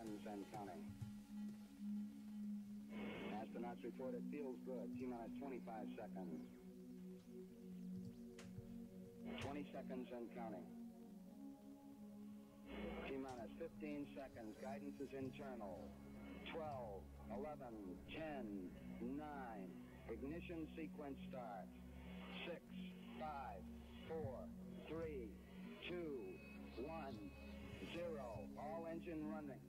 seconds and counting. Astronauts report it feels good. T-minus 25 seconds. 20 seconds and counting. T-minus 15 seconds. Guidance is internal. 12, 11, 10, 9. Ignition sequence starts. 6, 5, 4, 3, 2, 1, 0. All engine running.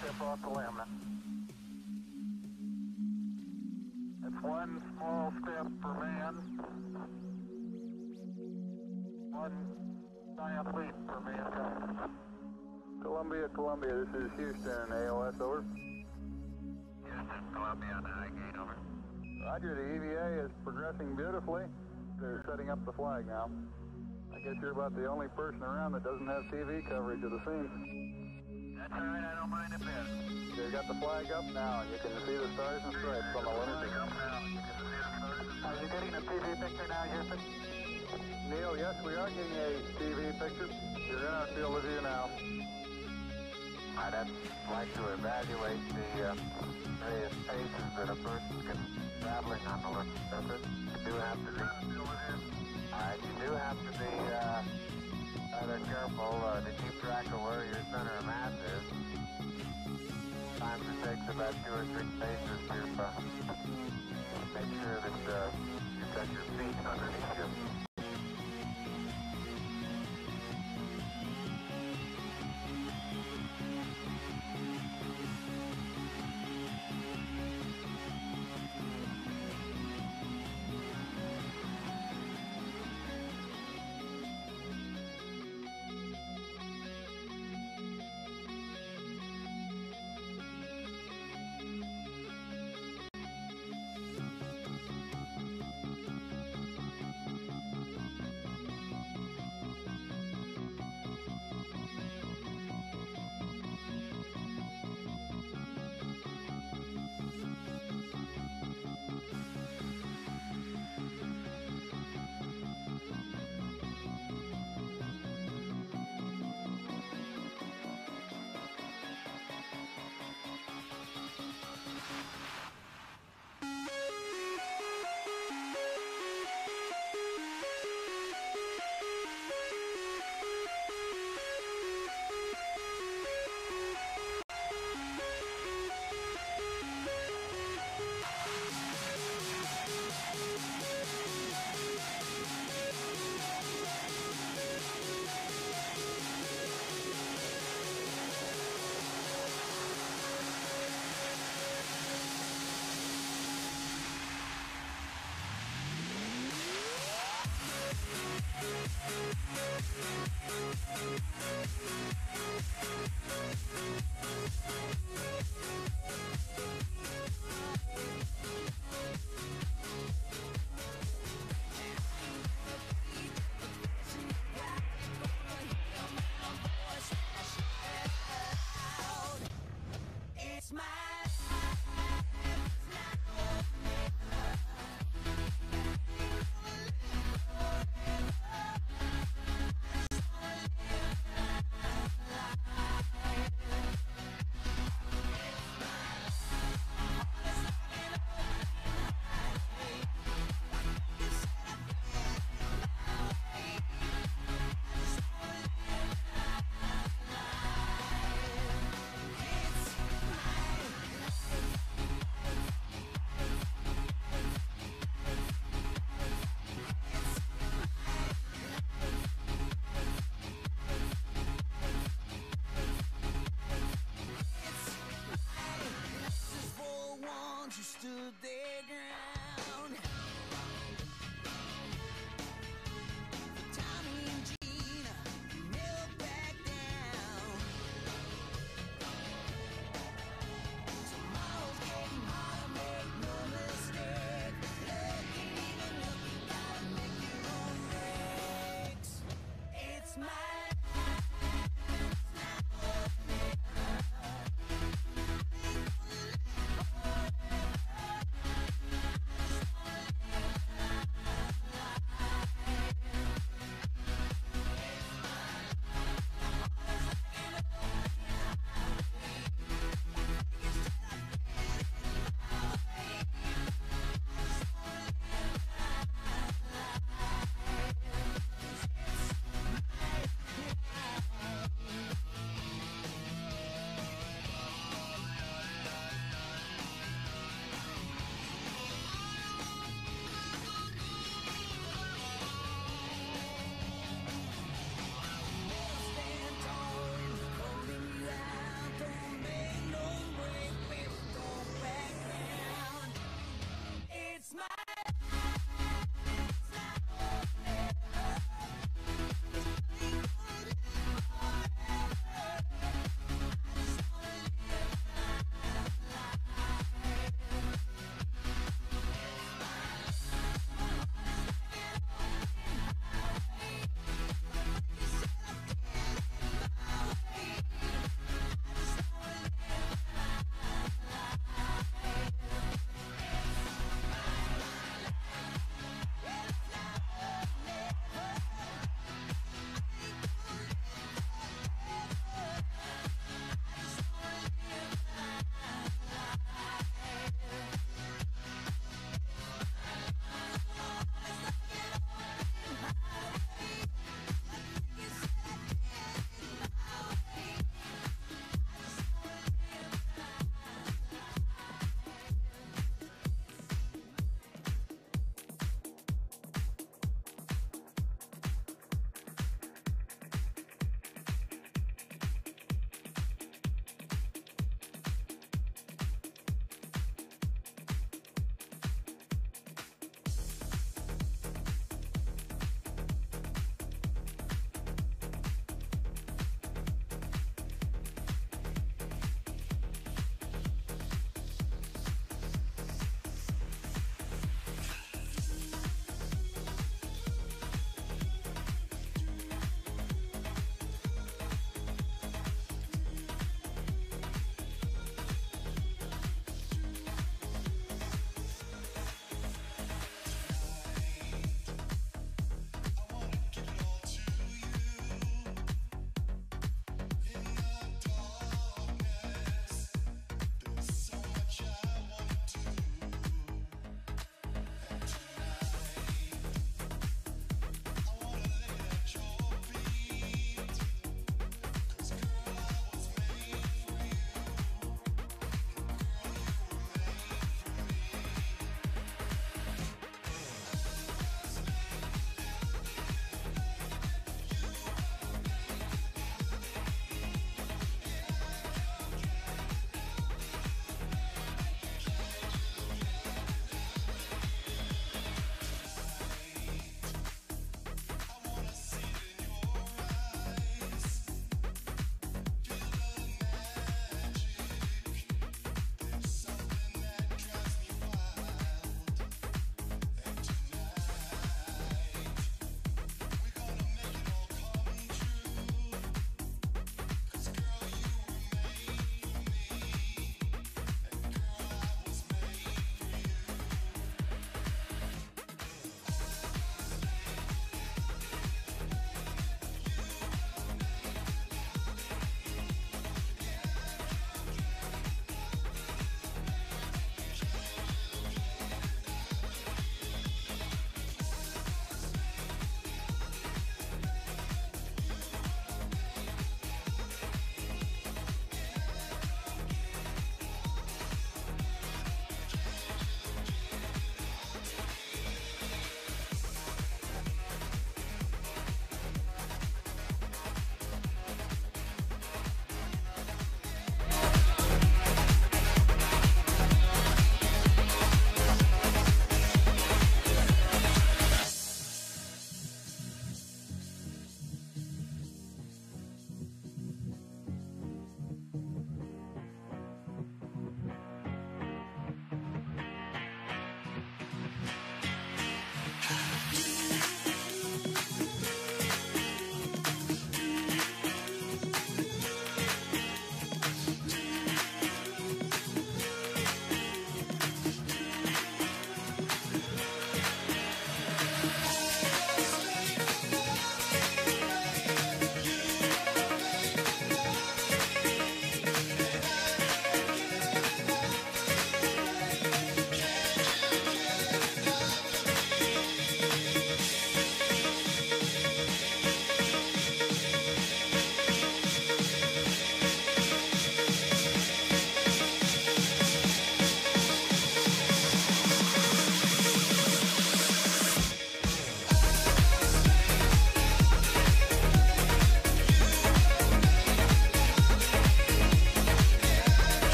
Step off the limb. It's one small step for man, one giant leap for mankind. Columbia, this is Houston, AOS, over. Houston, Columbia on the high gate, over. Roger, the EVA is progressing beautifully. They're setting up the flag now. I guess you're about the only person around that doesn't have TV coverage of the scene. That's all right, I don't mind a bit. They've got the flag up now, and you can see the stars and stripes on the lunar. Are you getting a TV picture now, Houston? Neil, yes, we are getting a TV picture. You're in our field of view now. I'd like to evaluate the various paces that a person can traveling on the lunar surface. You do have to be. You do have to be rather careful to keep track of where your center of mass is. Sometimes it takes about 2 or 3 paces to make sure that you've got your feet underneath you.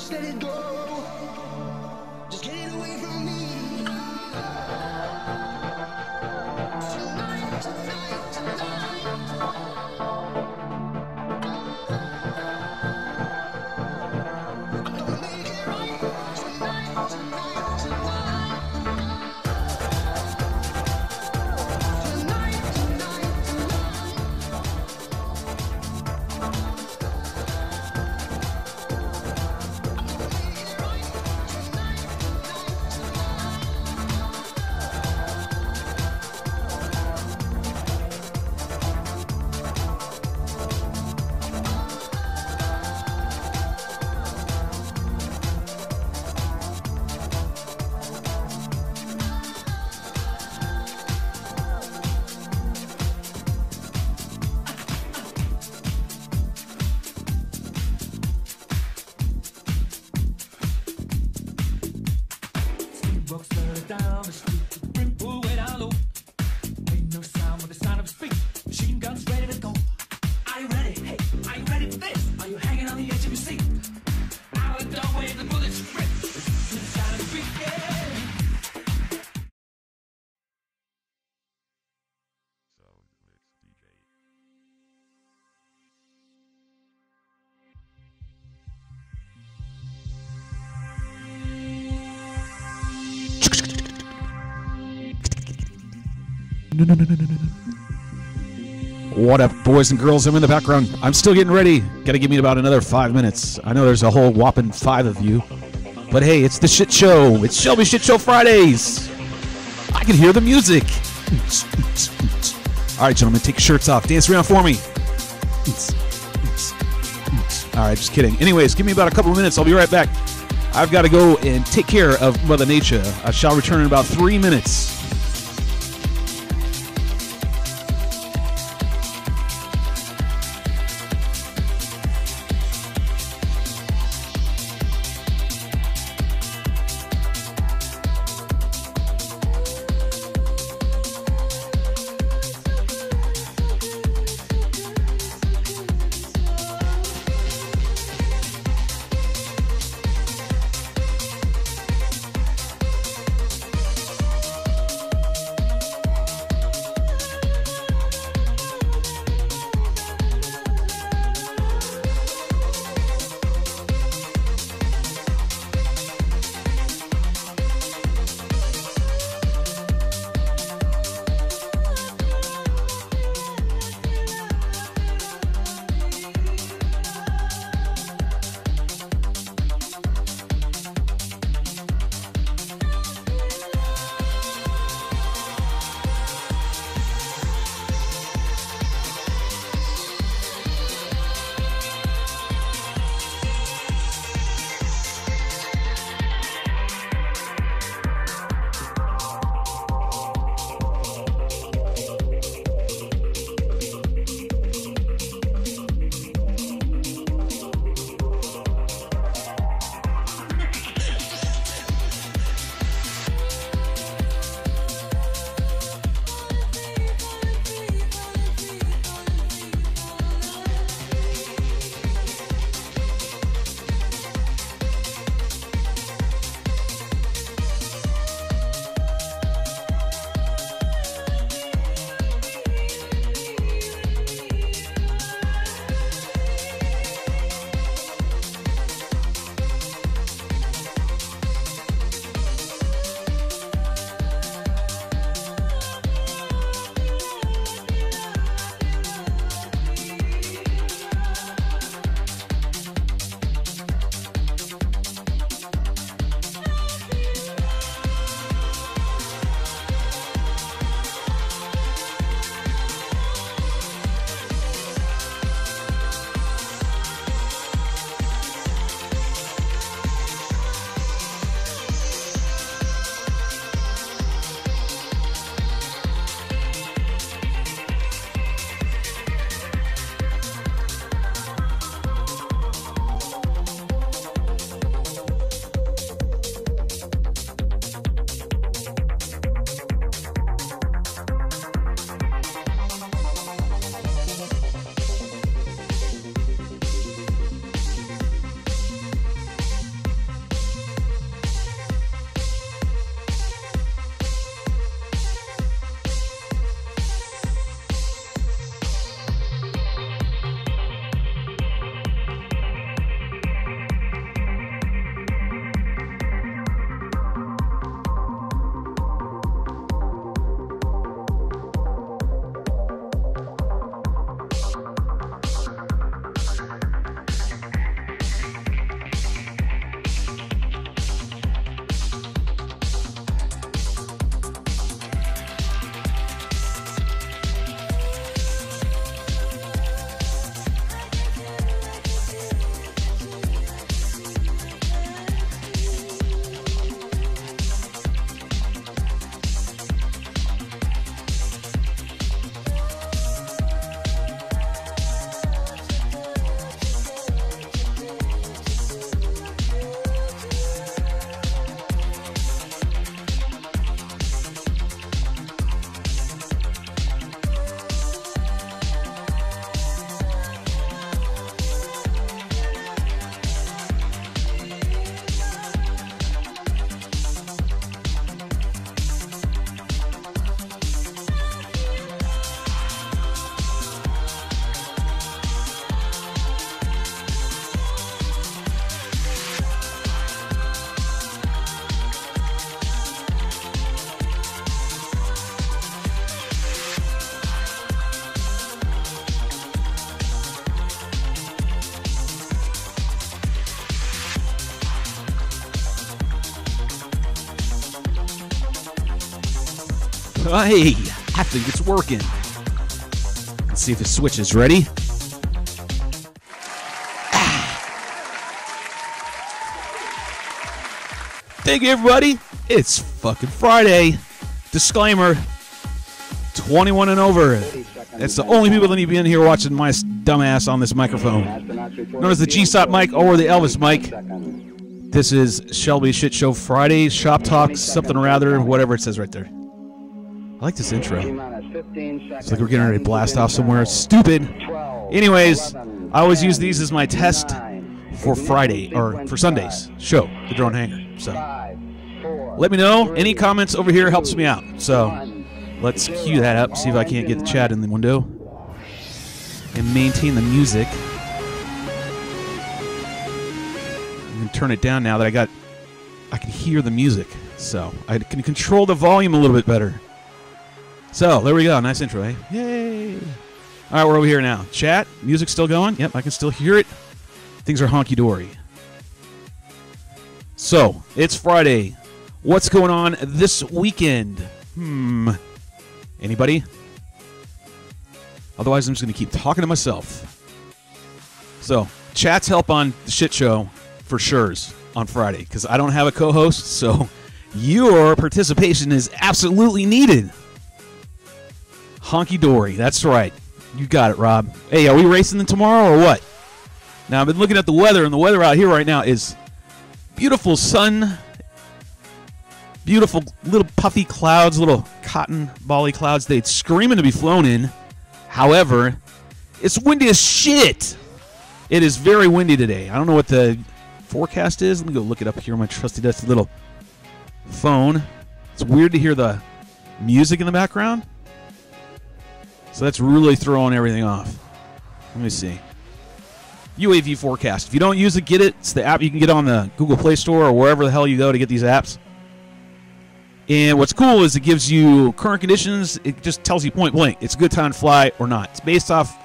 just let it go. Just get it away from me. Tonight, tonight, tonight. I'm gonna make it right. Tonight, tonight, tonight. Tonight, tonight, tonight. Walks down the street, the brim pull way down low. Ain't no sound but the sound of his feet. Machine guns ready to go. Are you ready? Hey, are you ready for this? Are you hanging on the edge of your seat? Out of the doorway, the bullets rip. It's the sound of the beat, yeah. What up, boys and girls? I'm in the background. I'm still getting ready. Gotta give me about another 5 minutes. I know there's a whole whopping 5 of you. But hey, it's the shit show. It's Shelby Shit Show Fridays. I can hear the music. All right, gentlemen, take your shirts off. Dance around for me. All right, just kidding. Anyways, give me about a couple of minutes. I'll be right back. I've got to go and take care of Mother Nature. I shall return in about 3 minutes. Hey, I think it's working. Let's see if it switches. Ready? Thank you, everybody. It's fucking Friday. Disclaimer, 21 and over. That's the only people that need to be in here watching my dumbass on this microphone. Known as the GYOST mic or the Elvis mic. This is Shelby Shit Show Friday, Shop Talk, something or other, whatever it says right there. I like this intro. It's like we're getting ready to blast off somewhere stupid. Anyways, I always use these as my test for Friday, or for Sunday's show, the Drone Hangar. So, let me know. Any comments over here helps me out. So, let's cue that up, see if I can't get the chat in the window. And maintain the music. I'm going to turn it down now that I can hear the music. So, I can control the volume a little bit better. So, there we go. Nice intro, eh? Yay! All right, we're over here now. Chat, music still going? Yep, I can still hear it. Things are honky-dory. So, it's Friday. What's going on this weekend? Anybody? Otherwise, I'm just going to keep talking to myself. So, chat's help on the shit show for sure's on Friday, because I don't have a co-host, so your participation is absolutely needed. Honky-dory, that's right. You got it, Rob. Hey, are we racing tomorrow or what? Now, I've been looking at the weather, and the weather out here right now is beautiful sun, beautiful little puffy clouds, little cotton bally clouds. They're screaming to be flown in. However, it's windy as shit. It is very windy today. I don't know what the forecast is. Let me go look it up here on my trusty dusty little phone. It's weird to hear the music in the background. So that's really throwing everything off. Let me see. UAV forecast. If you don't use it, get it. It's the app you can get on the Google Play Store or wherever the hell you go to get these apps. And what's cool is it gives you current conditions. It just tells you point blank. It's a good time to fly or not. It's based off,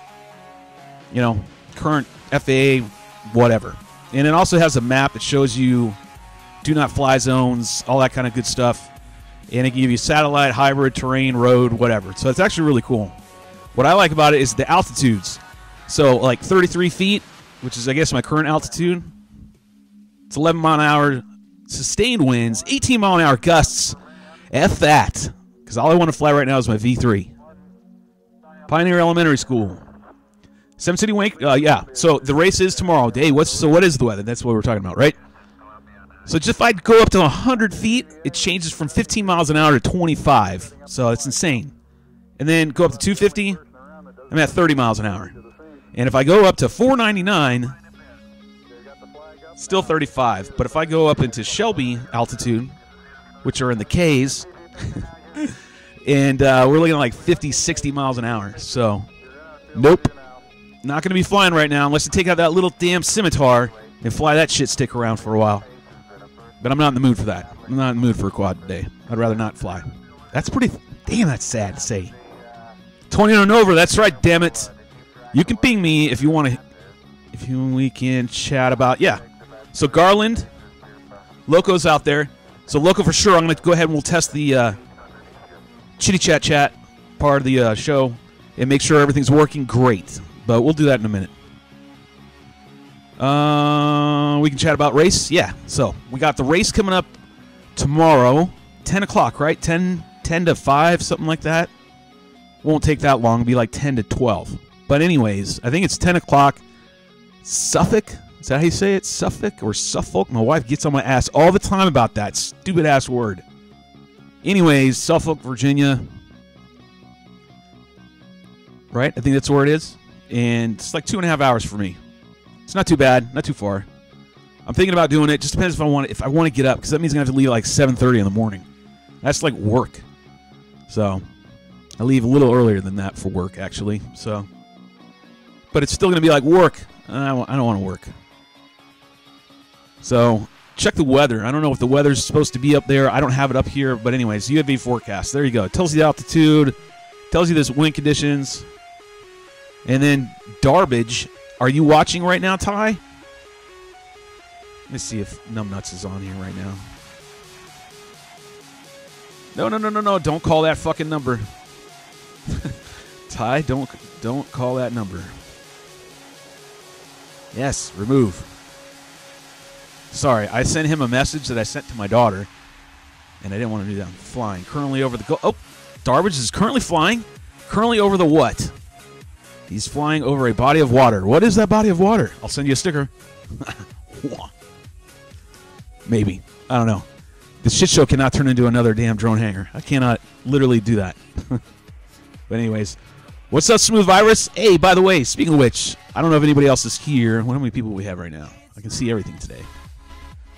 current FAA, whatever. And it also has a map that shows you do not fly zones, all that kind of good stuff. And it gives you satellite, hybrid, terrain, road, whatever. So it's actually really cool. What I like about it is the altitudes. So like 33 feet, which is, I guess, my current altitude. It's 11 mile an hour sustained winds, 18 mile an hour gusts. F that. Because all I want to fly right now is my V3. Pioneer Elementary School. Sem City Wake, yeah. So the race is tomorrow. Hey, what is the weather? That's what we're talking about, right? So just if I go up to 100 feet, it changes from 15 miles an hour to 25. So it's insane. And then go up to 250, I'm at 30 miles an hour. And if I go up to 499, still 35. But if I go up into Shelby altitude, which are in the Ks, and we're looking at like 50, 60 miles an hour. So, nope. Not going to be flying right now unless you take out that little damn scimitar and fly that shit stick around for a while. But I'm not in the mood for that. I'm not in the mood for a quad today. I'd rather not fly. That's pretty... Damn, that's sad to say. 20 and over, that's right, damn it. You can ping me if you want to... we can chat about... Yeah. So Garland, Loco's out there. So Loco for sure, I'm going to go ahead and we'll test the chitty chat part of the show and make sure everything's working great. But we'll do that in a minute. We can chat about race. Yeah. So we got the race coming up tomorrow, 10 o'clock, right? 10 to 5, something like that. Won't take that long. It'll be like 10 to 12. But anyways, I think it's 10 o'clock. Suffolk? Is that how you say it? Suffolk or Suffolk? My wife gets on my ass all the time about that stupid-ass word. Anyways, Suffolk, Virginia. Right? I think that's where it is. And it's like 2.5 hours for me. It's not too bad. Not too far. I'm thinking about doing it. Just depends if I want to get up, because that means I'm going to have to leave at like 7:30 in the morning. That's like work. So I leave a little earlier than that for work, actually. So, but it's still going to be like work. I don't want to work. So check the weather. I don't know if the weather's supposed to be up there. I don't have it up here. But anyways, UAV forecast. There you go. It tells you the altitude. Tells you this wind conditions. And then Darbage. Are you watching right now, Ty? Let me see if Numbnuts is on here right now. No, no, no, no, no. Don't call that fucking number. Ty, don't call that number. Yes, remove. Sorry, I sent him a message that I sent to my daughter, and I didn't want to do that. I'm flying. Currently over the... Oh, Darbage is currently flying. Currently over the what? He's flying over a body of water. What is that body of water? I'll send you a sticker. Maybe. I don't know. This shit show cannot turn into another damn drone hangar. I cannot literally do that. But anyways, what's up, Smooth Virus? Hey, by the way, speaking of which, I don't know if anybody else is here. How many people we have right now? I can see everything today.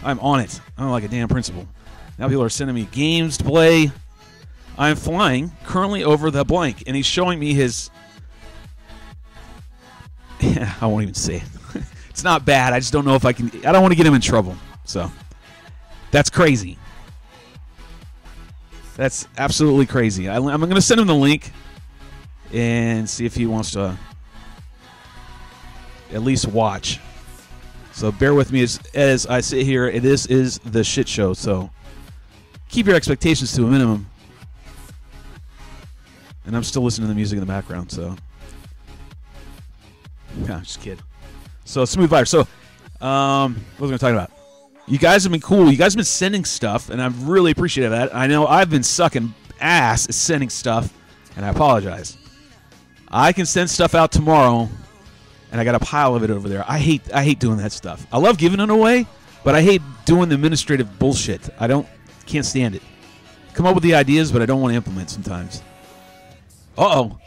I'm on it. I'm like a damn principal. Now people are sending me games to play. I'm flying currently over the blank, and he's showing me his... Yeah, I won't even say it. It's not bad. I just don't know if I can... I don't want to get him in trouble. So, that's crazy. That's absolutely crazy. I'm going to send him the link and see if he wants to at least watch. So bear with me as I sit here. This is the shit show, so keep your expectations to a minimum. And I'm still listening to the music in the background, so... Yeah, just kidding. So, Smooth Fire. So, what was I going to talk about? You guys have been cool. You guys have been sending stuff, and I've really appreciated that. I know I've been sucking ass at sending stuff, and I apologize. I can send stuff out tomorrow, and I got a pile of it over there. I hate doing that stuff. I love giving it away, but I hate doing the administrative bullshit. Can't stand it. Come up with the ideas, but I don't want to implement sometimes. Uh-oh.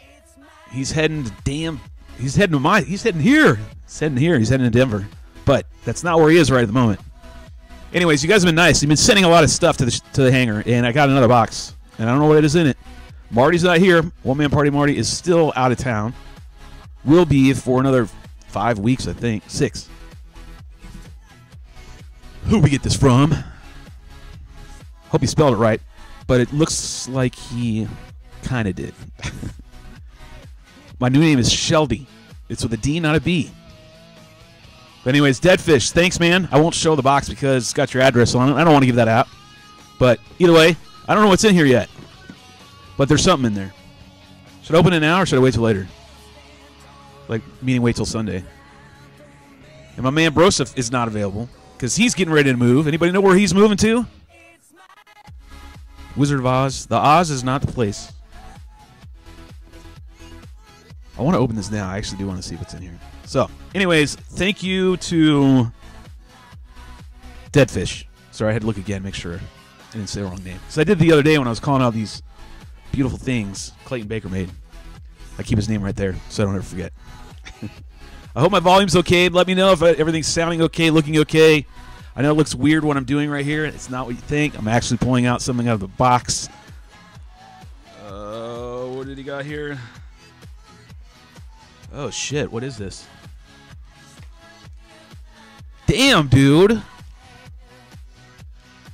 He's heading to damn... He's heading here. He's heading here. He's heading to Denver. But that's not where he is right at the moment. Anyways, you guys have been nice. You've been sending a lot of stuff to the hangar, and I got another box. And I don't know what it is in it. Marty's not here. One Man Party Marty is still out of town. Will be for another 5 weeks, I think. 6. Who we get this from? Hope he spelled it right. But it looks like he kind of did. My new name is Shelby. It's with a D, not a B. But anyways, Deadfish, thanks, man. I won't show the box because it's got your address on it. I don't want to give that out. But either way, I don't know what's in here yet. But there's something in there. Should I open it now or should I wait till later? Like, meaning wait till Sunday. And my man Broseph is not available because he's getting ready to move. Anybody know where he's moving to? Wizard of Oz. The Oz is not the place. I want to open this now. I actually do want to see what's in here. So, anyways, thank you to Deadfish. Sorry, I had to look again, make sure I didn't say the wrong name. Because I did the other day when I was calling out these beautiful things Clayton Baker made. I keep his name right there so I don't ever forget. I hope my volume's okay. Let me know if everything's sounding okay, looking okay. I know it looks weird what I'm doing right here. It's not what you think. I'm actually pulling out something out of the box. What did he got here? Oh, shit. What is this? Damn, dude.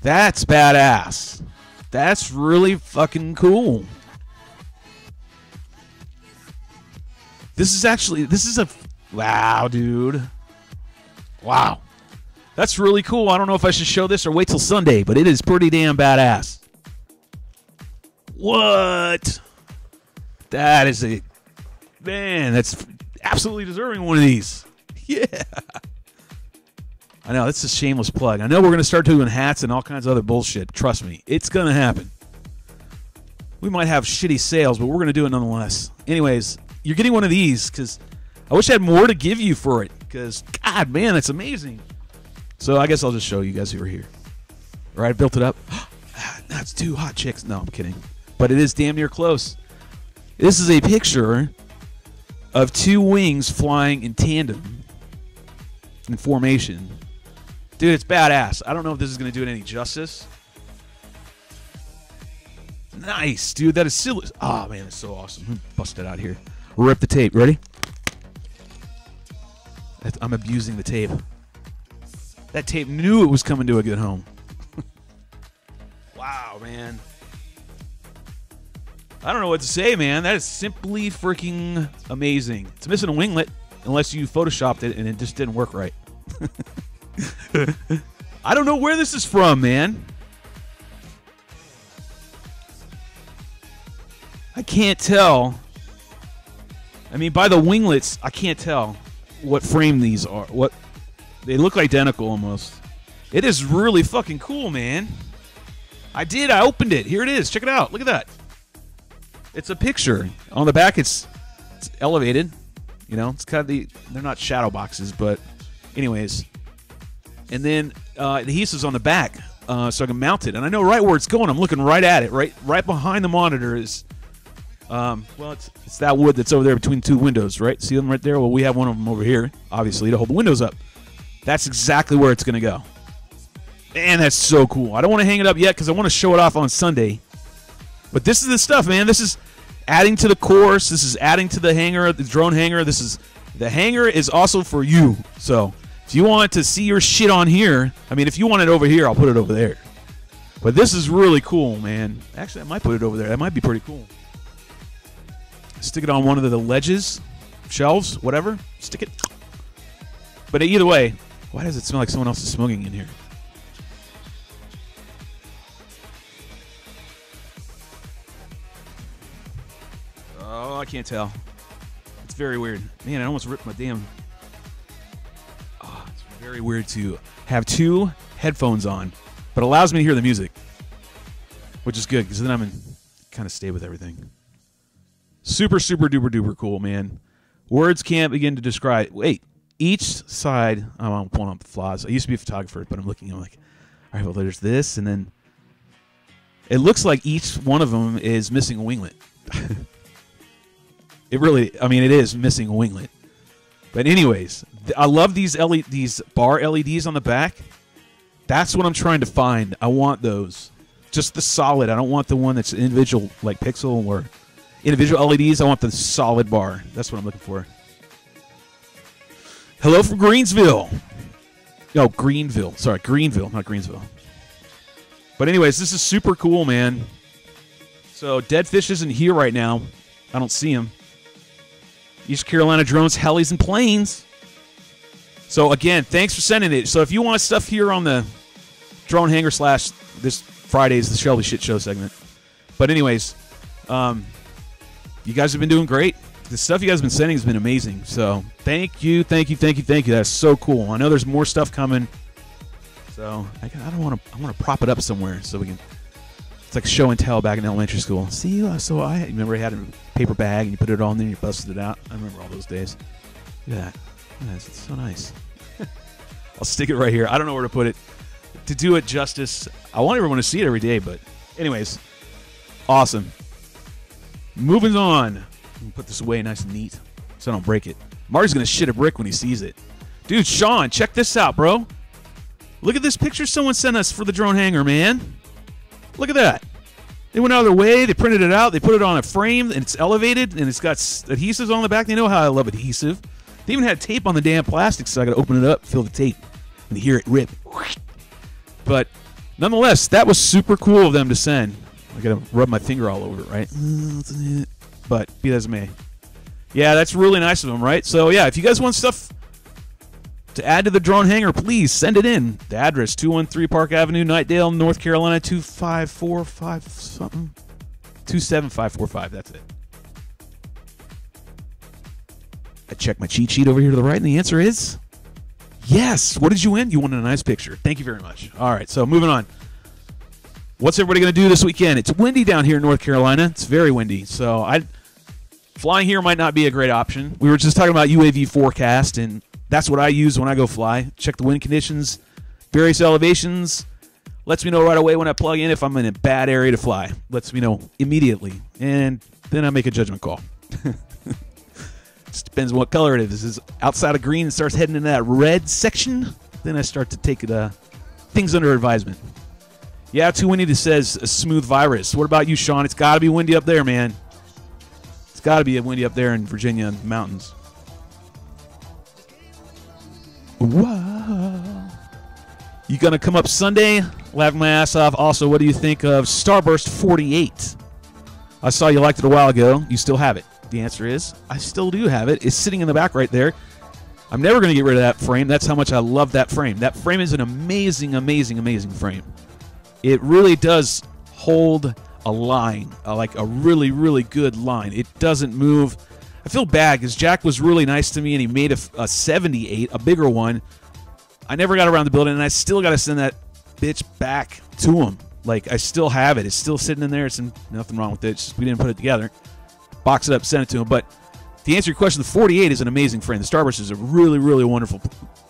That's badass. That's really fucking cool. This is a... Wow, dude. Wow. That's really cool. I don't know if I should show this or wait till Sunday, but it is pretty damn badass. What? That is a... Man, that's absolutely deserving of one of these. Yeah. I know, that's a shameless plug. I know we're going to start doing hats and all kinds of other bullshit. Trust me, it's going to happen. We might have shitty sales, but we're going to do it nonetheless. Anyways, you're getting one of these because I wish I had more to give you for it because, God, man, that's amazing. So I guess I'll just show you guys who are here. All right, I built it up. That's 2 hot chicks. No, I'm kidding. But it is damn near close. This is a picture of 2 wings flying in tandem in formation. Dude, it's badass. I don't know if this is going to do it any justice. Nice, dude. That is silly. Oh, man, it's so awesome. Let me bust it out here. Rip the tape. Ready? I'm abusing the tape. That tape knew it was coming to a good home. Wow, man. I don't know what to say, man. That is simply freaking amazing. It's missing a winglet, unless you photoshopped it and it just didn't work right. I don't know where this is from, man. I can't tell. I mean, by the winglets, I can't tell what frame these are. What they look identical almost. It is really fucking cool, man. I opened it. Here it is. Check it out. Look at that. It's a picture. On the back, it's elevated. You know, it's kind of they're not shadow boxes, but anyways. And then adhesives on the back, so I can mount it. And I know right where it's going. I'm looking right at it. Right behind the monitor is, well, it's that wood that's over there between two windows, right? See them right there? Well, we have one of them over here, obviously, to hold the windows up. That's exactly where it's going to go. Man, that's so cool. I don't want to hang it up yet because I want to show it off on Sunday. But this is the stuff, man. This is adding to the course. This is adding to the hangar, the drone hangar. The hangar is also for you. So if you want to see your shit on here, I mean, if you want it over here, I'll put it over there. But this is really cool, man. Actually, I might put it over there. That might be pretty cool. Stick it on one of the ledges, shelves, whatever. Stick it. But either way, why does it smell like someone else is smoking in here? Oh, I can't tell. It's very weird. Man, I almost ripped my damn... Oh, it's very weird to have two headphones on, but allows me to hear the music, which is good, because then I'm in kind of stay with everything. Super, super, duper, duper cool, man. Words can't begin to describe... Wait, each side... I'm pulling up the flaws. I used to be a photographer, but I'm looking, I'm like, all right, well, there's this, and then... It looks like each one of them is missing a winglet. It really, I mean, it is missing a winglet. But anyways, I love these bar LEDs on the back. That's what I'm trying to find. I want those. Just the solid. I don't want the one that's individual, like pixel or individual LEDs. I want the solid bar. That's what I'm looking for. Hello from Greensville. No, Greenville. Sorry, Greenville, not Greensville. But anyways, this is super cool, man. So Dead Fish isn't here right now. I don't see him. East Carolina drones, helis, and planes. So again, thanks for sending it. So if you want stuff here on the drone hangar / this Friday's the Shelby Shit Show segment. But anyways, you guys have been doing great. The stuff you guys have been sending has been amazing. So thank you, thank you, thank you, thank you. That's so cool. I know there's more stuff coming. So I want to prop it up somewhere so we can. It's like show and tell back in elementary school. See, so I remember I had a paper bag and you put it on there and you busted it out. I remember all those days. Look at that. It's so nice. I'll stick it right here. I don't know where to put it. To do it justice, I want everyone to see it every day, but anyways, awesome. Moving on. Let me put this away nice and neat so I don't break it. Marty's going to shit a brick when he sees it. Dude, Sean, check this out, bro. Look at this picture someone sent us for the drone hangar, man. Look at that. They went out of their way. They printed it out. They put it on a frame, and it's elevated, and it's got adhesives on the back. They know how I love adhesive. They even had tape on the damn plastic, so I got to open it up, feel the tape, and hear it rip. But nonetheless, that was super cool of them to send. I got to rub my finger all over it, right? But be that as it may. Yeah, that's really nice of them, right? So, yeah, if you guys want stuff to add to the drone hangar, please send it in. The address, 213 Park Avenue, Knightdale, North Carolina, 25445 something. 27545, that's it. I checked my cheat sheet over here to the right, and the answer is yes. What did you win? You won a nice picture. Thank you very much. All right, so moving on. What's everybody going to do this weekend? It's windy down here in North Carolina. It's very windy, so flying here might not be a great option. We were just talking about UAV forecast, and that's what I use when I go fly. Check the wind conditions, various elevations. Lets me know right away when I plug in if I'm in a bad area to fly. Lets me know immediately, and then I make a judgment call. Just depends on what color it is. This is outside of green and starts heading into that red section. Then I start to take things under advisement. Yeah, too windy to says a smooth virus. What about you, Sean? It's got to be windy up there, man. It's got to be windy up there in Virginia and the mountains. Wow. You going to come up Sunday? Laughing my ass off. Also, what do you think of Starburst 48? I saw you liked it a while ago. You still have it. The answer is, I still do have it. It's sitting in the back right there. I'm never going to get rid of that frame. That's how much I love that frame. That frame is an amazing, amazing, amazing frame. It really does hold a line, like a really, really good line. It doesn't move. I feel bad because Jack was really nice to me, and he made a 78, a bigger one. I never got around to building, and I still got to send that bitch back to him. Like, I still have it. It's still sitting in there. It's nothing wrong with it. It's just we didn't put it together. Box it up, send it to him. But to answer your question, the 48 is an amazing frame. The Starburst is a really, really wonderful,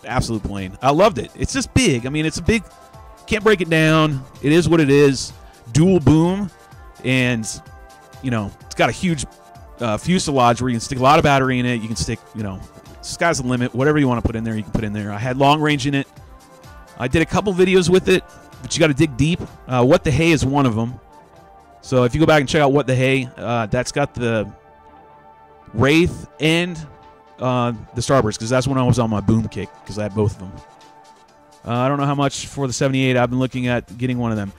absolute plane. I loved it. It's just big. I mean, it's a big, can't break it down. It is what it is. Dual boom. And, you know, it's got a huge fuselage where you can stick a lot of battery in it. You can stick, you know, sky's the limit. Whatever you want to put in there, you can put in there. I had long range in it. I did a couple videos with it, but you got to dig deep. What the Hay is one of them. So if you go back and check out What the Hay, that's got the Wraith and the Starburst, because that's when I was on my boom kick, because I had both of them. I don't know how much for the 78. I've been looking at getting one of them.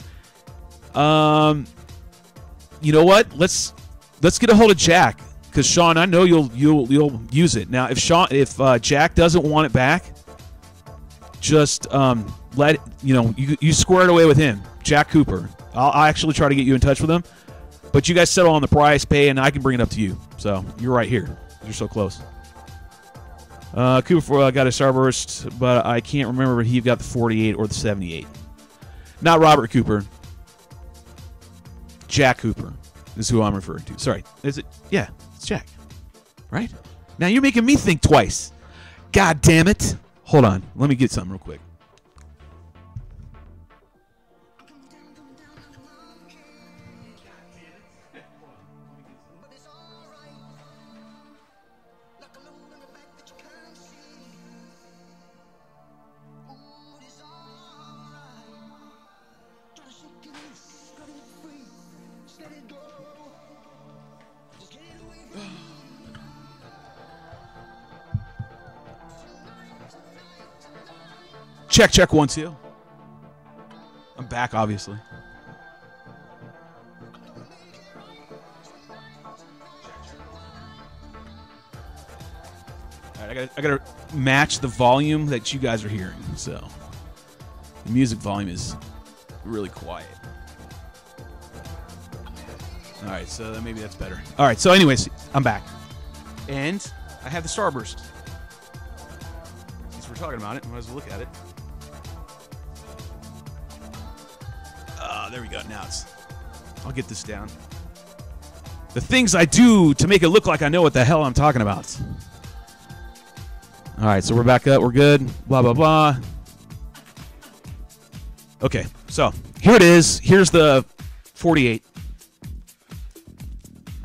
You know what? Let's get a hold of Jack, because Sean, I know you'll use it. Now, if Jack doesn't want it back, just let you square it away with him, Jack Cooper. I'll actually try to get you in touch with him, but you guys settle on the price, pay, and I can bring it up to you. So you're right here. You're so close. Cooper got a Starburst, but I can't remember if he got the 48 or the 78. Not Robert Cooper. Jack Cooper is who I'm referring to. Sorry. Is it? Yeah, it's Jack. Right? Now you're making me think twice. God damn it. Hold on. Let me get something real quick. Check, check, 1, 2. I'm back, obviously. All right, I gotta match the volume that you guys are hearing. So the music volume is really quiet. All right, so maybe that's better. All right, so anyways, I'm back, and I have the Starburst. Since we're talking about it, might as well look at it. There we go. Now I'll get this down. The things I do to make it look like I know what the hell I'm talking about. All right, so we're back up. We're good. Blah, blah, blah. Okay, so here it is. Here's the 48.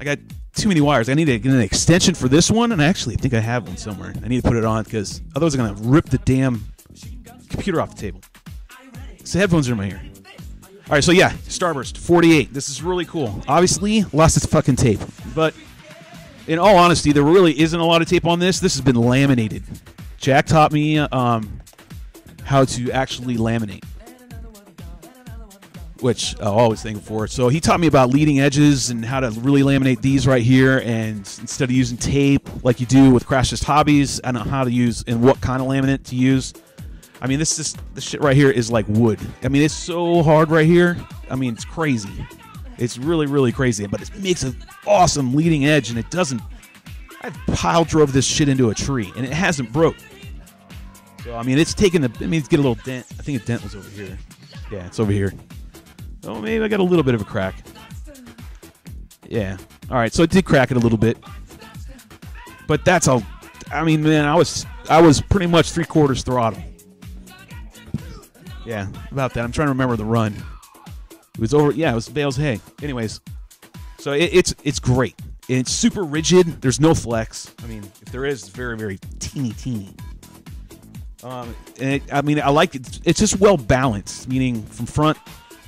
I got too many wires. I need to get an extension for this one, and I actually think I have one somewhere. I need to put it on because otherwise I'm going to rip the damn computer off the table. So the headphones are in my ear. All right, so yeah, Starburst 48. This is really cool. Obviously, lost its fucking tape, but in all honesty, there really isn't a lot of tape on this. This has been laminated. Jack taught me how to actually laminate, which I always thank him for. So he taught me about leading edges and how to really laminate these right here, and instead of using tape like you do with Crash Test Hobbies, I know how to use and what kind of laminate to use. I mean, this shit right here is like wood. I mean, it's so hard right here. I mean, it's crazy. It's really, really crazy. But it makes an awesome leading edge, and it doesn't. I pile drove this shit into a tree, and it hasn't broke. So, I mean, it's taken the. I mean, it's get a little dent. I think the dent was over here. Yeah, it's over here. Oh, maybe I got a little bit of a crack. Yeah. All right, so it did crack it a little bit. But that's all. I mean, man, I was pretty much 3/4 throttle. Yeah, about that. I'm trying to remember the run. It was over. Yeah, it was Bales Hay. Anyways, so it's great. It's super rigid. There's no flex. I mean, if there is, it's very, very teeny. I mean, I like it. It's just well balanced, meaning from front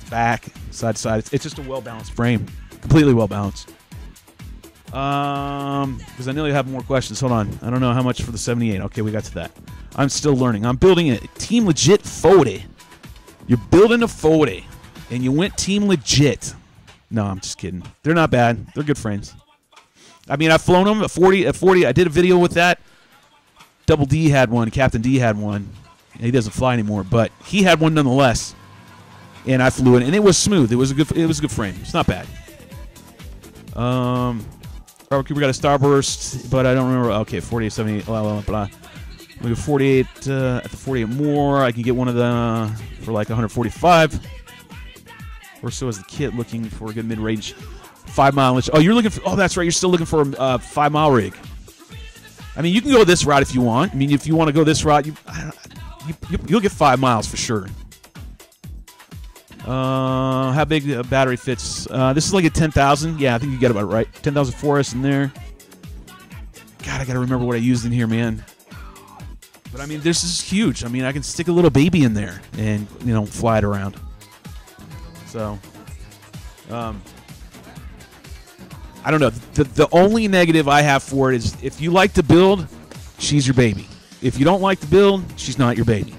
to back, side to side. It's just a well balanced frame, completely well balanced. Because I know you have more questions. Hold on. I don't know how much for the 78. Okay, we got to that. I'm still learning. I'm building a Team Legit 40. You're building a 40, and you went Team Legit. No, I'm just kidding. They're not bad. They're good frames. I mean, I've flown them at 40. I did a video with that. Double D had one. Captain D had one. He doesn't fly anymore, but he had one nonetheless. and I flew it, and it was smooth. It was a good frame. It's not bad. Robert Cooper got a starburst, but I don't remember. Okay, 48, 78, blah, blah, blah. We go 48 at the 48 more. I can get one of the for like 145. Or so is the kit, looking for a good mid-range 5 mileage. Oh, you're looking for. Oh, that's right. You're still looking for a 5 mile rig. I mean, you can go this route if you want. I mean, if you want to go this route, you'll get 5 miles for sure. How big a battery fits? This is like a 10,000. Yeah, I think you get about it right. 10,000 4S in there. God, I got to remember what I used in here, man. But, I mean, this is huge. I mean, I can stick a little baby in there and, fly it around. So, I don't know. The only negative I have for it is if you like to build, she's your baby. If you don't like to build, she's not your baby.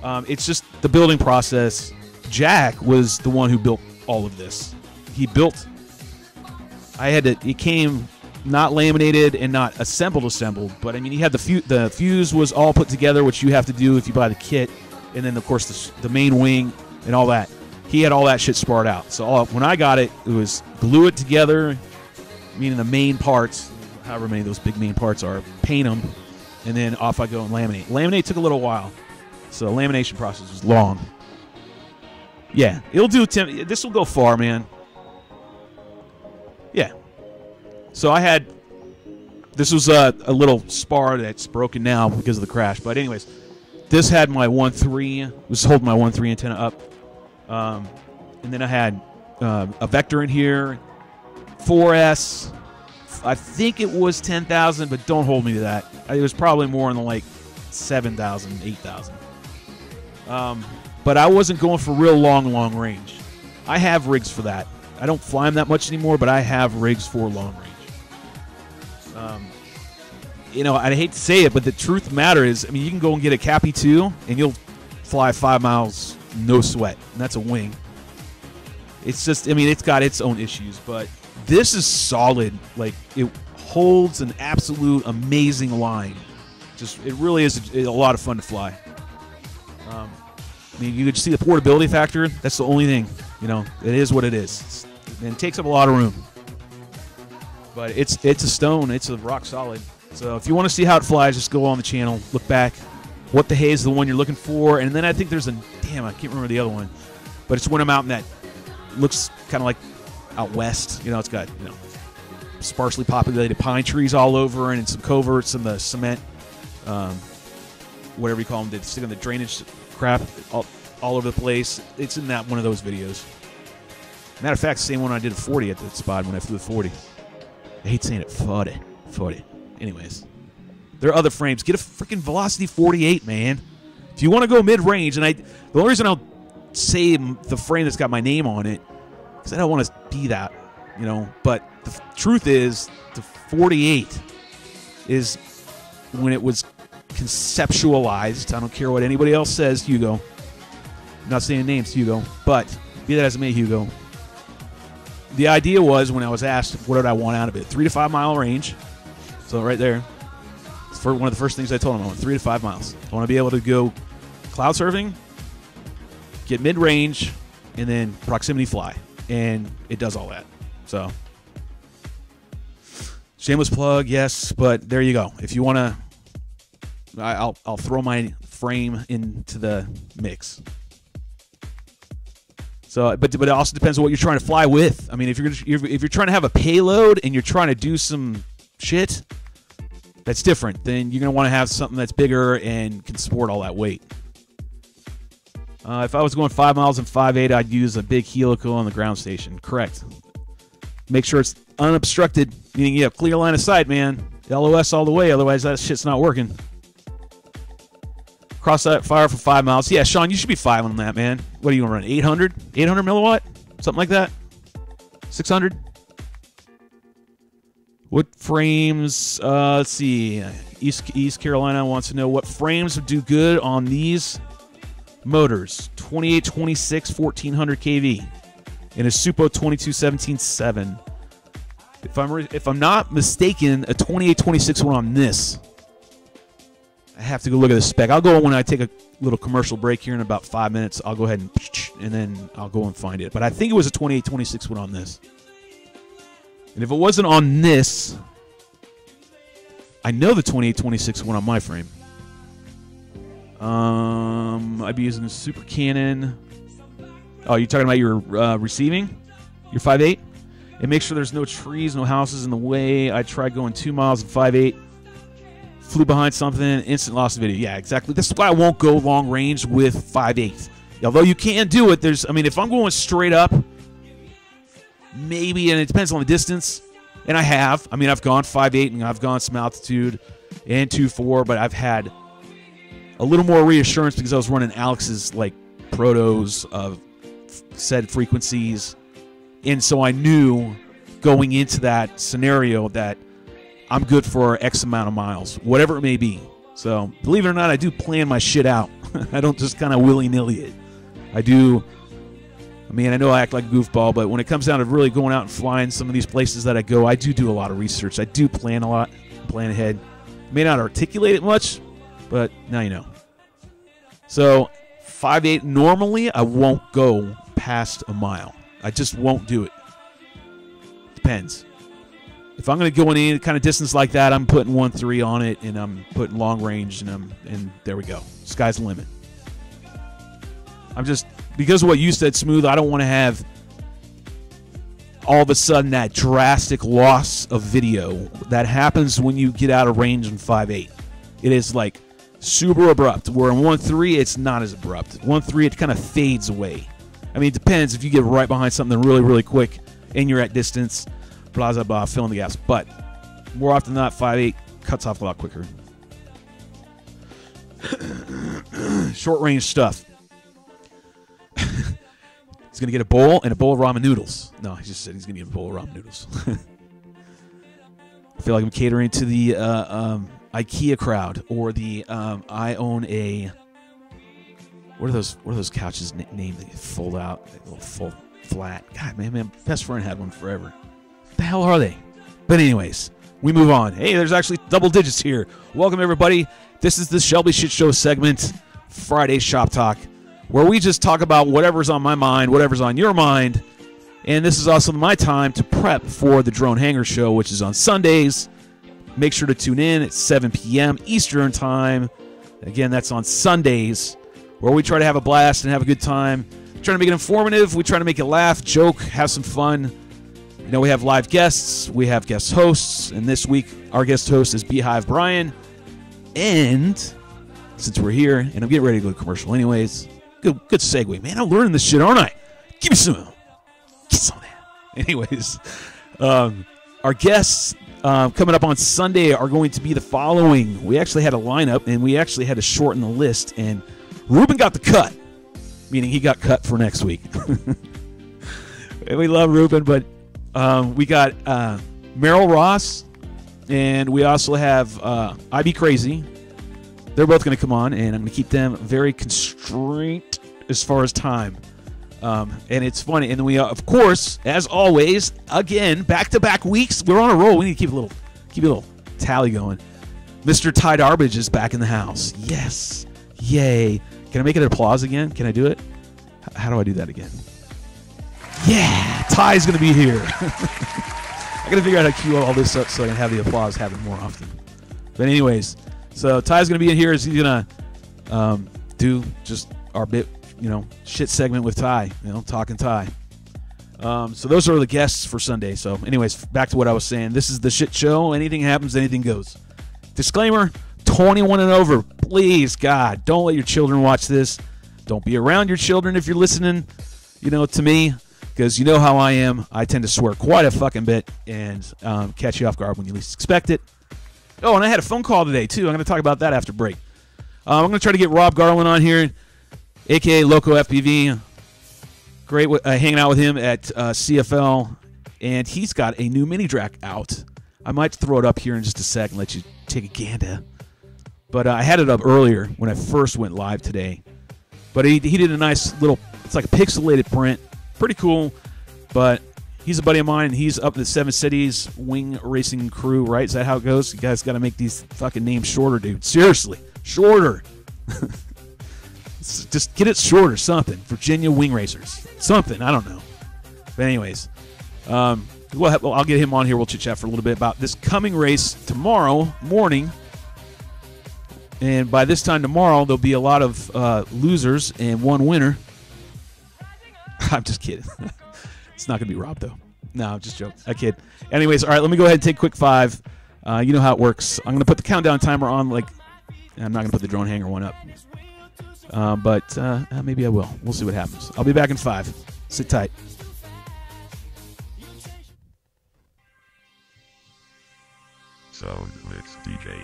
It's just the building process. Jack was the one who built all of this. He built. It came not laminated and not assembled. But I mean, he had the fuse was all put together, which you have to do if you buy the kit, and then of course the main wing and all that. He had all that shit sparred out. So when I got it, it was glue it together, meaning the main parts, however many of those big main parts are, paint them, and then off I go and laminate. Laminate took a little while, so the lamination process was long. Yeah, it'll do. This will go far, man. Yeah. So this was a little spar that's broken now because of the crash. But anyways, this had my 1.3, was holding my 1.3 antenna up. And then I had a vector in here, 4S. I think it was 10,000, but don't hold me to that. It was probably more in the like 7,000, 8,000. But I wasn't going for real long range. I have rigs for that. I don't fly them that much anymore, but I have rigs for long range. I hate to say it, but the truth of the matter is, I mean, you can go and get a Cappy 2, and you'll fly 5 miles no sweat, and that's a wing. It's just, I mean, it's got its own issues, but this is solid. Like, it holds an absolute amazing line. It really is a lot of fun to fly. I mean, you could see the portability factor. That's the only thing. It is what it is. And it takes up a lot of room. But it's a stone. It's a rock solid. So if you want to see how it flies, just go on the channel, look back. What the Hay is the one you're looking for. And then I think there's I can't remember the other one. But it's when I'm out in that, looks kind of like out west. It's got, sparsely populated pine trees all over and some coverts and the cement, whatever you call them, they stick on the drainage crap all over the place. It's in one of those videos. Matter of fact, the same one I did at 40 at that spot when I flew at 40. I hate saying it, 40. Anyways, there are other frames. Get a freaking Velocity 48, man. If you want to go mid-range, and the only reason I'll say the frame that's got my name on it, because I don't want to be that, But the truth is, the 48 is when it was conceptualized. I don't care what anybody else says, Hugo. I'm not saying names, Hugo, but be that as it may, Hugo. The idea was, when I was asked what did I want out of it, 3 to 5 mile range. So right there, for one of the first things I told him, I want 3 to 5 miles. I want to be able to go cloud surfing, get mid-range, and then proximity fly. And it does all that. So, shameless plug, yes, but there you go. If you want to, I'll throw my frame into the mix. So, but it also depends on what you're trying to fly with. I mean, if you're trying to have a payload and you're trying to do some shit, that's different. Then you're going to want to have something that's bigger and can support all that weight. If I was going 5 miles and 5.8, I'd use a big helical on the ground station. Correct. Make sure it's unobstructed, meaning you have clear line of sight, man. LOS all the way, otherwise that shit's not working. Cross that fire for 5 miles. Yeah, Sean, you should be filing on that, man. What are you going to run, 800? 800 milliwatt? Something like that? 600? What frames? Let's see. East Carolina wants to know what frames would do good on these motors. 2826 1400 kV and a Supo 2217.7. If I'm not mistaken, a 2826 one on this. I have to go look at the spec. I'll go when I take a little commercial break here in about 5 minutes. I'll go ahead and then I'll go and find it. But I think it was a 2826 one on this. And if it wasn't on this, I know the 2826 one on my frame. I'd be using the Super Canon. Oh, you're talking about your receiving? Your 5.8? And make sure there's no trees, no houses in the way. I tried going 2 miles at 5.8. Flew behind something, instant loss of video. Yeah, exactly. That's why I won't go long range with 5.8. Although you can do it, if I'm going straight up, maybe, and it depends on the distance. And I have. I've gone 5.8 and I've gone some altitude and 2.4, but I've had a little more reassurance because I was running Alex's protos of said frequencies. And so I knew going into that scenario that I'm good for X amount of miles, whatever it may be. So, believe it or not, I do plan my shit out. I don't just kind of willy-nilly it. I do. I know I act like a goofball, but when it comes down to really going out and flying some of these places that I go, I do a lot of research. I do plan a lot, plan ahead. May not articulate it much, but now you know. So, 5.8, normally I won't go past a mile. I just won't do it. Depends. If I'm going to go in any kind of distance like that, I'm putting 1.3 on it, and I'm putting long range, and there we go. Sky's the limit. Because of what you said, Smooth, I don't want to have all of a sudden that drastic loss of video that happens when you get out of range in 5.8. It is super abrupt, where in 1.3, it's not as abrupt. 1.3, it kind of fades away. It depends if you get right behind something really, really quick and you're at distance. Blah, blah, blah, filling the gaps. But more often than not, 5.8 cuts off a lot quicker. Short range stuff. He's going to get a bowl and a bowl of ramen noodles. No, he just said he's going to get a bowl of ramen noodles. I feel like I'm catering to the IKEA crowd or the I own a... What are those couches named that you fold out? A little full flat. God, man, my best friend had one forever. The hell are they? But anyways, we move on. Hey, there's actually double digits here. Welcome, everybody. This is the Shelby Shit Show segment, Friday Shop Talk, where we just talk about whatever's on my mind, whatever's on your mind. And this is also my time to prep for the Drone Hangar show, which is on Sundays. Make sure to tune in at 7 p.m. Eastern Time. Again, that's on Sundays, where we try to have a blast and have a good time. We try to make it informative. We try to make it laugh, joke, have some fun. We have live guests. We have guest hosts. And this week, our guest host is Beehive Brian. And since we're here, and I'm getting ready to go to commercial anyways, good segue, man. I'm learning this shit, aren't I? Give me some. Get some of that. Anyways, our guests coming up on Sunday are going to be the following. We actually had a lineup, and we actually had to shorten the list. And Ruben got the cut, meaning he got cut for next week. We love Ruben, but we got Meryl Ross, and we also have I Be Crazy. They're both going to come on, and I'm going to keep them very constrained as far as time. And it's funny. And then we, of course, as always, again, back-to-back weeks. We're on a roll. We need to keep a little tally going. Mr. Ty Darbage is back in the house. Yes. Yay. Can I make it an applause again? Can I do it? How do I do that again? Yeah. Ty's going to be here. I got to figure out how to cue all this up so I can have the applause happen more often. But anyways, so Ty's going to be in here. He's going to do just our bit, shit segment with Ty, talking Ty. So those are the guests for Sunday. So anyways, back to what I was saying. This is the shit show. Anything happens, anything goes. Disclaimer, 21 and over. Please, God, don't let your children watch this. Don't be around your children if you're listening, to me, because you know how I am. I tend to swear quite a fucking bit and catch you off guard when you least expect it. Oh, and I had a phone call today, too. I'm going to talk about that after break. I'm going to try to get Rob Garland on here, a.k.a. Loco FPV. Great hanging out with him at CFL, and he's got a new mini drac out. I might throw it up here in just a sec and let you take a gander. But I had it up earlier when I first went live today. But he did a nice little, it's like a pixelated print. Pretty cool. But he's a buddy of mine, and he's up in the Seven Cities wing racing crew, right? Is that how it goes? You guys got to make these fucking names shorter, dude. Seriously. Shorter. Just get it shorter, something. Virginia wing racers. Something, I don't know. But anyways, I'll get him on here. We'll chit-chat for a little bit about this coming race tomorrow morning. And by this time tomorrow, there'll be a lot of losers and one winner. I'm just kidding. It's not going to be Rob, though. No, I'm just joking. I kid. Anyways, all right, let me go ahead and take a quick 5. You know how it works. I'm going to put the countdown timer on. I'm not going to put the drone hanger one up. But maybe I will. We'll see what happens. I'll be back in 5. Sit tight. So it's DJ.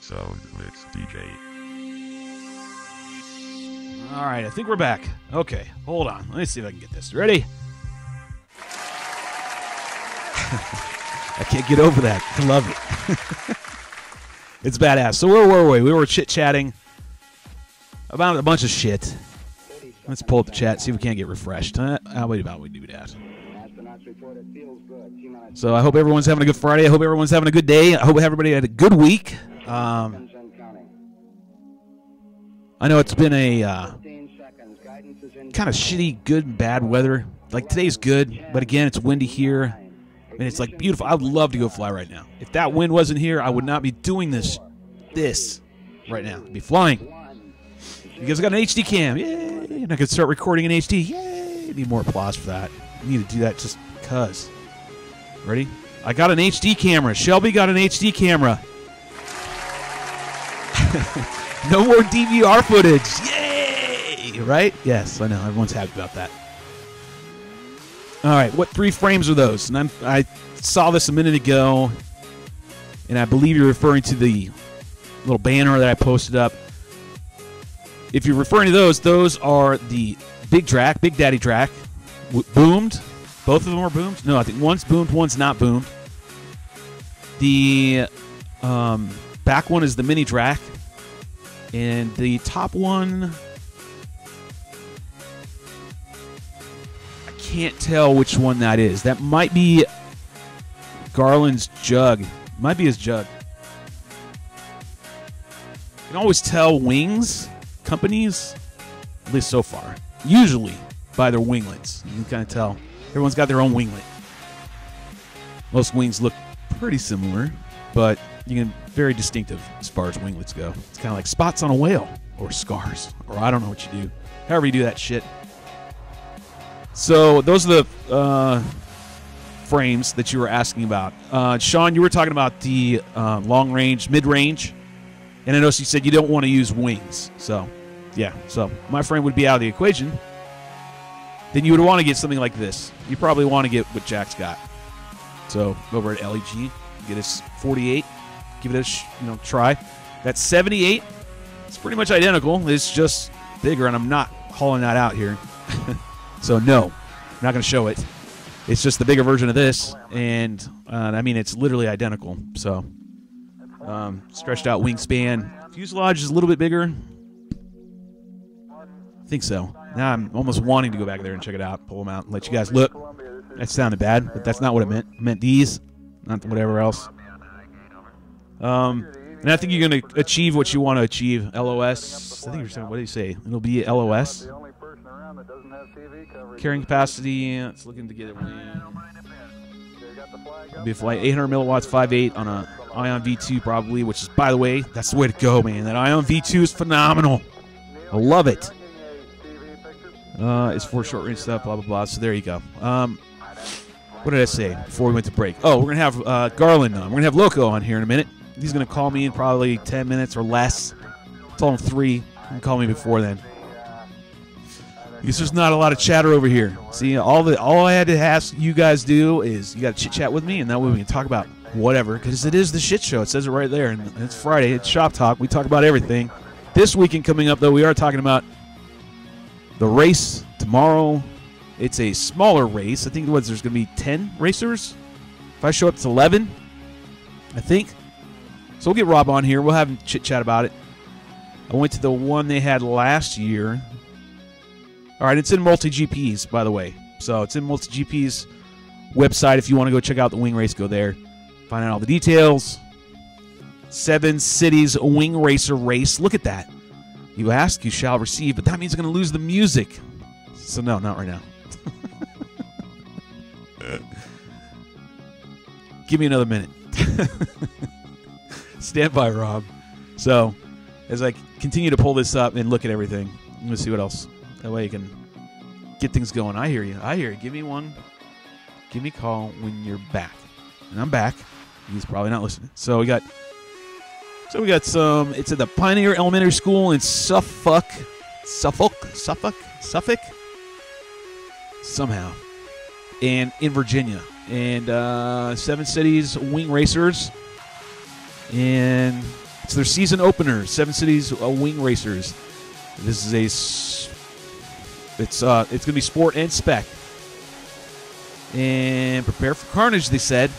So it's DJ. All right, I think we're back. Okay, hold on. Let me see if I can get this. Ready? I can't get over that. I love it. It's badass. So where were we? We were chit-chatting about a bunch of shit. Let's pull up the chat, see if we can't get refreshed. Wait about we do that. So I hope everyone's having a good Friday. I hope everyone's having a good day. I hope everybody had a good week. I know it's been a kind of shitty, good and bad weather. Like today's good, but again, it's windy here. And it's like beautiful. I'd love to go fly right now. If that wind wasn't here, I would not be doing this right now. I'd be flying. Because I got an HD cam. Yay! And I could start recording in HD. Yay! Need more applause for that. I need to do that just because. Ready? I got an HD camera. Shelby got an HD camera. No more DVR footage. Yay! Right? Yes, I know. Everyone's happy about that. All right, what 3 frames are those? And I saw this a minute ago, and I believe you're referring to the little banner that I posted up. If you're referring to those are the Big Daddy Drac, boomed. Both of them are boomed. No, I think one's boomed, one's not boomed. The back one is the Mini Drac, and the top one, I can't tell which one that is. That might be Garland's Jug. Might be his Jug. You can always tell wings companies, at least so far, usually by their winglets. You can kind of tell. Everyone's got their own winglet. Most wings look pretty similar, but you can very distinctive as far as winglets go. It's kind of like spots on a whale or scars, or I don't know what you do. However you do that shit. So those are the frames that you were asking about. Sean, you were talking about the long range, mid range, and I noticed you said you don't want to use wings. So yeah, so my frame would be out of the equation. Then you would want to get something like this. You probably want to get what Jack's got. So over at LEG, get us 48. Give it a try. That's 78. It's pretty much identical. It's just bigger, and I'm not hauling that out here. So no, I'm not going to show it. It's just the bigger version of this, and I mean it's literally identical. So stretched out wingspan. Fuselage is a little bit bigger. I think so. Now I'm almost wanting to go back there and check it out, pull them out, and let you guys look. That sounded bad, but that's not what it meant. It meant these, not whatever else. And I think you're going to achieve what you want to achieve. LOS. I think you're saying, what do you say? It'll be LOS. Carrying capacity. It's looking to get it. It'll be a flight 800 milliwatts, 5.8 on a Ion V2 probably, which is, by the way, that's the way to go, man. That Ion V2 is phenomenal. I love it. It's for short range stuff, blah, blah, blah. So there you go. What did I say before we went to break? Oh, we're going to have Garland on. We're going to have Loco on here in a minute. He's going to call me in probably 10 minutes or less. I told him 3. He can call me before then. Because there's not a lot of chatter over here. See, all I had to ask you guys do is you got to chit-chat with me, and that way we can talk about whatever. Because it is the shit show. It says it right there. And it's Friday. It's Shop Talk. We talk about everything. This weekend coming up, though, we are talking about the race tomorrow. It's a smaller race. I think there's going to be 10 racers. If I show up, it's 11, I think. So we'll get Rob on here. We'll have him chit-chat about it. I went to the one they had last year. All right, it's in Multi-GP's, by the way. So it's in Multi-GP's website. If you want to go check out the wing race, go there. Find out all the details. 7 cities wing racer race. Look at that. You ask, you shall receive. But that means I'm going to lose the music. So no, not right now. Give me another minute. Stand by, Rob. So, as I continue to pull this up and look at everything, I'm going to see what else. That way you can get things going. I hear you. I hear you. Give me one. Give me a call when you're back. And I'm back. He's probably not listening. So we got some. It's at the Pioneer Elementary School in Suffolk. Somehow. And in Virginia. And 7 cities, wing racers. And It's their season opener, Seven Cities Wing Racers. This is it's going to be sport and spec. And prepare for carnage, they said.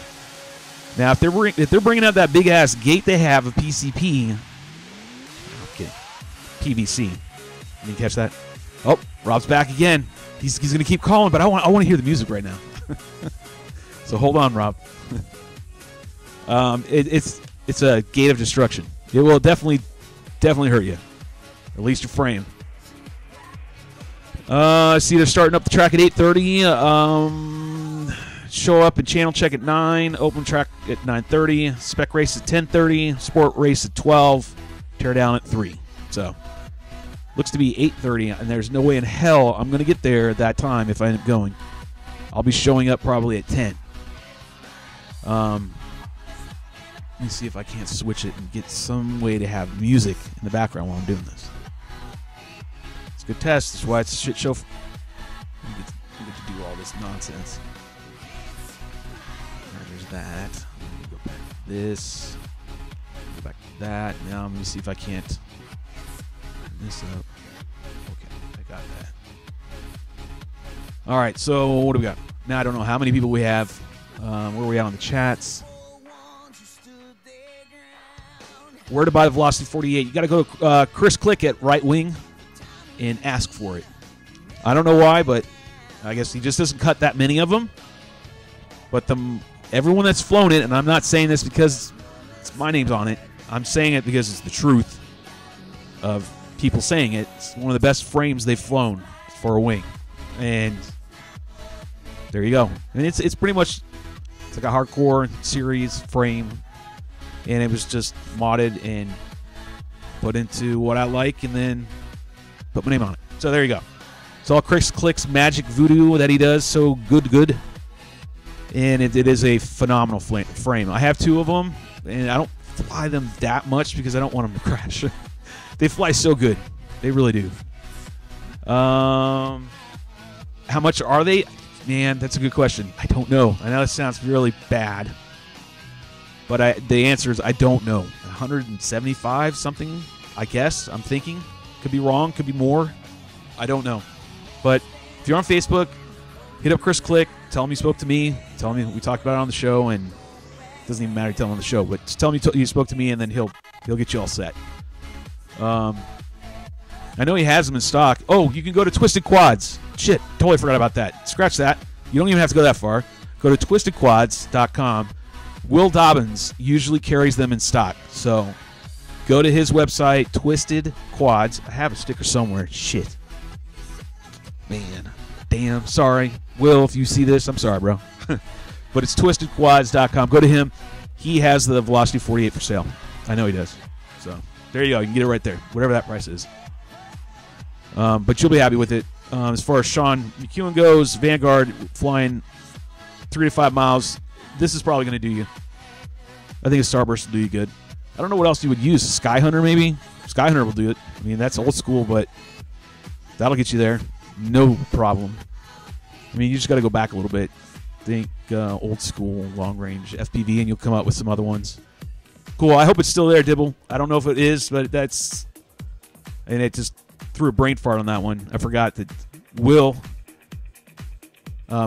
Now, if they're bringing out that big ass gate they have of PCP, okay, PVC. Can you catch that? Oh, Rob's back again. He's going to keep calling, but I want to hear the music right now. So hold on, Rob. It's a gate of destruction. It will definitely hurt you. At least your frame. See, they're starting up the track at 8:30. Show up and channel check at 9. Open track at 9:30. Spec race at 10:30. Sport race at 12. Tear down at 3. So, looks to be 8:30, and there's no way in hell I'm going to get there at that time if I end up going. I'll be showing up probably at 10. Let me see if I can't switch it and get some way to have music in the background while I'm doing this. It's a good test. That's why it's a shit show. I get to do all this nonsense. All right, there's that. Let me go back to this. Go back to that. Now let me see if I can't turn this up. Okay, I got that. All right, so what do we got? Now I don't know how many people we have. Where are we at on the chats? Where to buy the Velocity 48? You got to go to Chris Click at Right Wing and ask for it. I don't know why, but I guess he just doesn't cut that many of them. But everyone that's flown it, and I'm not saying this because my name's on it. I'm saying it because it's the truth of people saying it. It's one of the best frames they've flown for a wing. And there you go. And it's pretty much, it's like a hardcore series frame. And it was just modded and put into what I like and then put my name on it. So there you go. It's all Chris Click's magic voodoo that he does so good. And it is a phenomenal frame. I have 2 of them, and I don't fly them that much because I don't want them to crash. They fly so good. They really do. How much are they? Man, that's a good question. I don't know. I know it sounds really bad. But the answer is I don't know. 175 something, I guess. I'm thinking. Could be wrong. Could be more. I don't know. But if you're on Facebook, hit up Chris Click. Tell him you spoke to me. Tell him we talked about it on the show. And it doesn't even matter to tell him on the show. But just tell him you spoke to me, and then he'll get you all set. I know he has them in stock. Oh, you can go to Twisted Quads. Shit, totally forgot about that. Scratch that. You don't even have to go that far. Go to twistedquads.com. Will Dobbins usually carries them in stock. So go to his website, Twisted Quads. I have a sticker somewhere. Shit. Man. Damn. Sorry. Will, if you see this, I'm sorry, bro. But it's twistedquads.com. Go to him. He has the Velocity 48 for sale. I know he does. So there you go. You can get it right there. Whatever that price is. But you'll be happy with it. As far as Sean McEwen goes, Vanguard flying 3 to 5 miles. This is probably going to do you. I think a Starburst will do you good. I don't know what else you would use. Skyhunter, maybe? Skyhunter will do it. I mean, that's old school, but that'll get you there. No problem. I mean, you just got to go back a little bit. Think old school, long range FPV, and you'll come up with some other ones. Cool. I hope it's still there, Dibble. I don't know if it is, but that's... And it just threw a brain fart on that one. I forgot that Will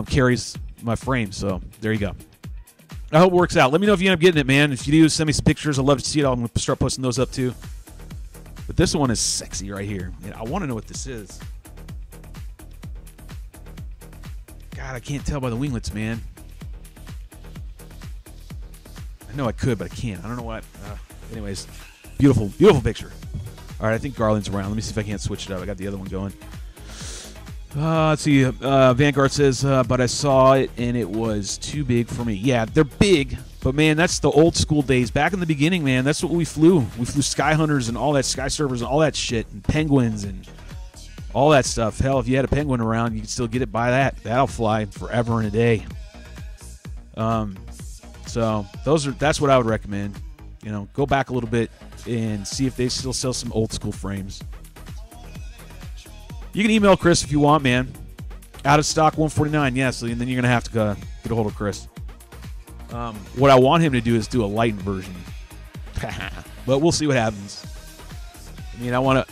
carries my frame, so there you go. I hope it works out. Let me know if you end up getting it, man. If you do, send me some pictures. I'd love to see it. I'm going to start posting those up, too. But this one is sexy right here. And I want to know what this is. God, I can't tell by the winglets, man. I know I could, but I can't. I don't know what. Anyways, beautiful, beautiful picture. All right, I think Garland's around. Let me see if I can't switch it up. I got the other one going. Let's see. Vanguard says, but I saw it and it was too big for me. Yeah, they're big, but man, that's the old school days. Back in the beginning, man, that's what we flew. We flew Sky Hunters and all that, Sky Servers and all that shit, and Penguins and all that stuff. Hell, if you had a Penguin around, you could still get it by that. That'll fly forever and a day. So that's what I would recommend. You know, go back a little bit and see if they still sell some old school frames. You can email Chris if you want, man. Out of stock 149, yes, and then you're going to have to get a hold of Chris. What I want him to do is do a lightened version. But we'll see what happens. I mean, I want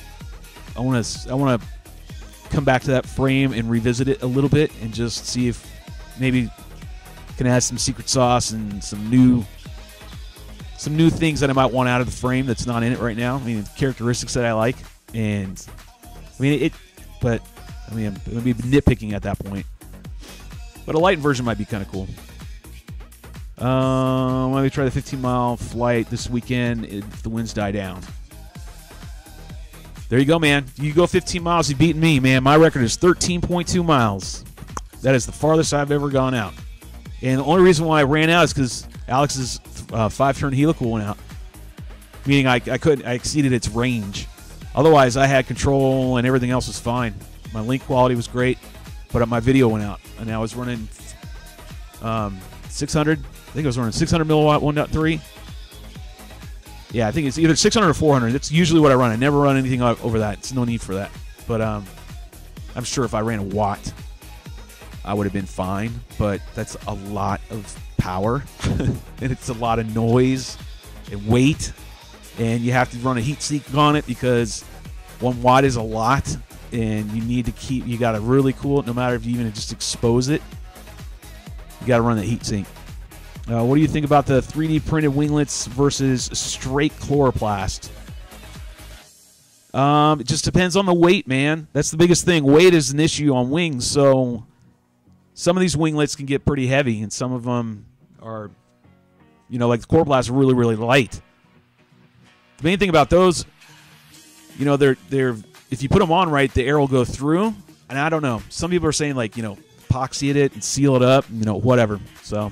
to come back to that frame and revisit it a little bit and just see if maybe can add some secret sauce and some new things that I might want out of the frame that's not in it right now. I mean, characteristics that I like, and I mean but I mean, I'm gonna be nitpicking at that point. But a light version might be kind of cool. Let me try the 15-mile flight this weekend if the winds die down. There you go, man. You go 15 miles, you've beaten me, man. My record is 13.2 miles. That is the farthest I've ever gone out. And the only reason why I ran out is because Alex's 5-turn helical went out. Meaning I exceeded its range. Otherwise, I had control and everything else was fine. My link quality was great, but my video went out. And I was running 600. I think I was running 600 milliwatt 1.3. Yeah, I think it's either 600 or 400. That's usually what I run. I never run anything over that. It's no need for that. But I'm sure if I ran a watt, I would have been fine. But that's a lot of power, and it's a lot of noise and weight, and you have to run a heat sink on it because 1 watt is a lot, and you got to really cool it no matter if you even just expose it. You got to run the heat sink. What do you think about the 3D printed winglets versus straight chloroplast? It just depends on the weight, man. That's the biggest thing. Weight is an issue on wings, so some of these winglets can get pretty heavy, and some of them are, like the chloroplast are really, really light. The main thing about those, they're if you put them on right, the air will go through. And I don't know. Some people are saying epoxy it and seal it up, whatever. So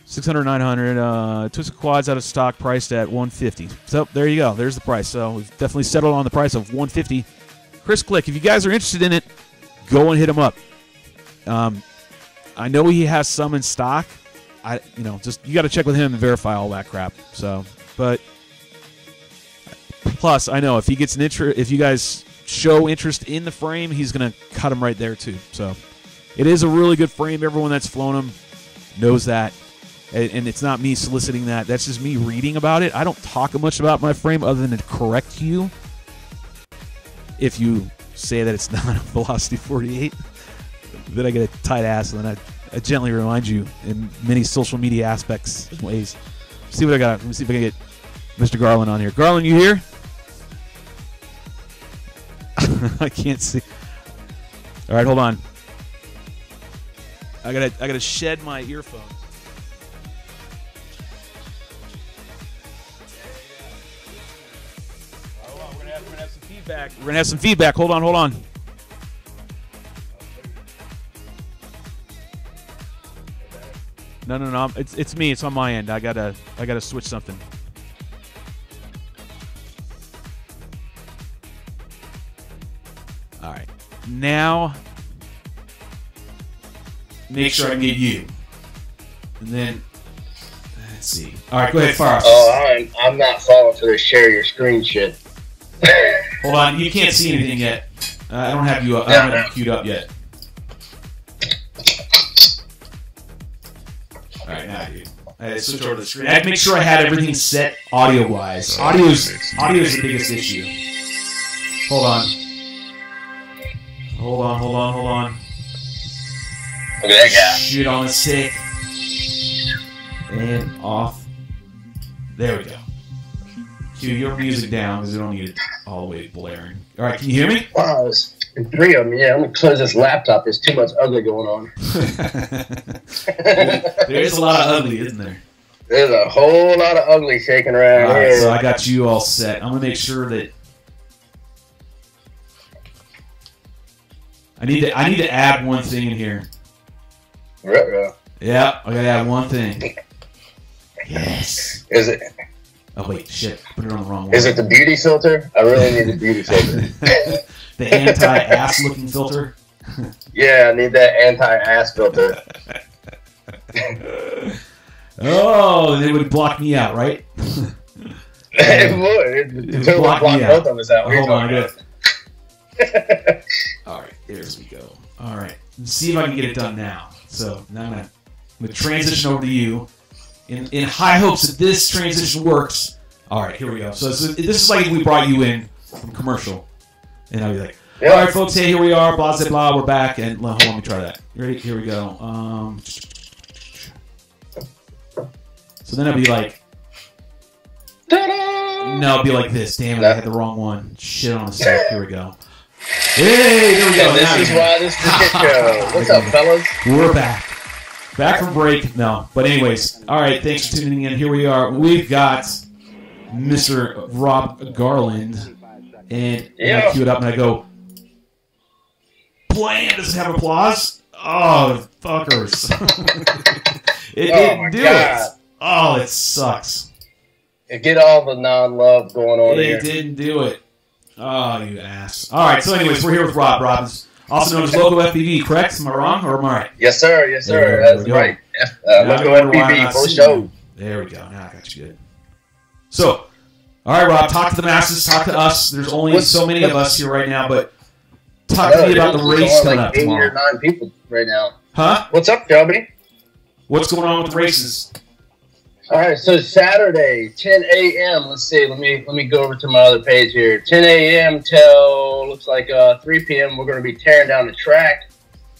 600, 900, Twisted Quads out of stock, priced at $150. So there you go. There's the price. So we've definitely settled on the price of $150. Chris Click, if you guys are interested in it, go and hit him up. I know he has some in stock. You got to check with him and verify all that crap. So, but plus, I know if he gets if you guys show interest in the frame, he's gonna cut him right there too. So, it is a really good frame. Everyone that's flown them knows that, and it's not me soliciting that. That's just me reading about it. I don't talk much about my frame other than to correct you if you say that it's not a Velocity 48. Then I get a tight ass, and then I gently remind you in many social media aspects and ways. See what I got. Let me see if I can get Mr. Garland on here. Garland, you here? I can't see. All right, hold on. I gotta shed my earphones. Hold on, we're gonna have some feedback. We're gonna have some feedback. Hold on. No. It's me. It's on my end. I gotta switch something. All right. Now, make sure I can get you. And then, let's see. All right, go ahead, fire. Oh, I'm not falling for this share your screen shit. Hold on. You can't see anything yet. I don't have you up. I don't have you queued up yet. All right, now I do. I switch over to the screen. I had to make sure I had everything set audio-wise. Audio's the biggest issue. Hold on. Okay, yeah. Shoot on the stick. And off. There we go. Cue your music down because we don't need it all the way blaring. All right, can you hear me? Wow, there's 3 of them. Yeah, let me close this laptop. There's too much ugly going on. There is a lot of ugly, isn't there? There's a whole lot of ugly shaking around all right, here. so I got you all set. I'm going to make sure that I need to add one thing in here. Yeah, I got to add one thing. Yes. Is it? Oh, wait, shit. Put it on the wrong one. Is it the beauty filter? I really need the beauty filter. The anti-ass looking filter? Yeah, I need that anti-ass filter. Oh, they would block me out, right? It would. It would block both of us out. Hold on, all right, there we go. All right, let's see if I can get it done now. So now I'm gonna transition over to you. in high hopes that this transition works. All right, here we go. So this is like if we brought you in from commercial, and I'd be like, all right, folks, hey, here we are, blah, blah, blah, we're back, and hold on, let me try that. Ready? Here we go. So then I'd be like, no, it'd be like this. Damn it, I had the wrong one. Shit on a sec. Here we go. Hey, here we go. And this is why this is the shit show. What's up, fellas? We're back. Back from break. No. But anyways, all right, thanks for tuning in. Here we are. We've got Mr. Rob Garland. And I cue it up and I go, bland, does it have applause? Oh, fuckers. It didn't do it. Oh, it sucks. Get all the non-love going on here. It didn't do it. Oh, you ass. All right, so anyways, we're here with Rob. Rob is also known as Local FPV, correct? Am I wrong or am I right? Yes, sir. Yes, sir. That's right. Local FPV, full show. There we go. Now I got you good. So, all right, Rob, talk to the masses, talk to us. There's only so many of us here right now, but talk to me about the race coming up tomorrow. 8 or 9 people right now. Huh? What's up, Shelby? What's going on with the races? All right, so Saturday, 10 a.m. Let's see. Let me go over to my other page here. 10 a.m. till looks like 3 p.m. We're going to be tearing down the track.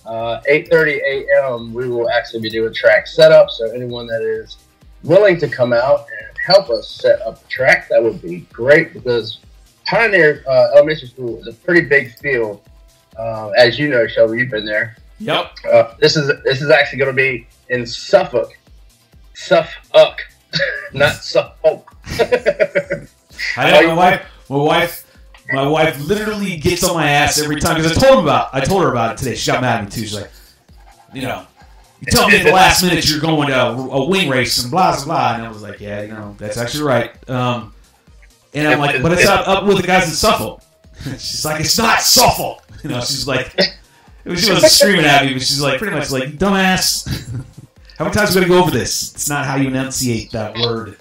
8:30 a.m. we will actually be doing track setup. So anyone that is willing to come out and help us set up the track, that would be great because Pioneer Elementary School is a pretty big field. As you know, Shelby, you've been there. Yep. This is actually going to be in Suffolk, not Suffolk. I know my wife literally gets on my ass every time because I told her about it today. She got mad at me too. She's like, you tell me at the last minute you're going to a wing race and blah blah blah. And I was like, yeah, that's actually right. And I'm like, but it's up with the guys in Suffolk. She's like, it's not Suffolk. She's like, she wasn't screaming at me, but she's like, pretty much like, dumbass. How many times are we going to go over this? It's not how you enunciate that word.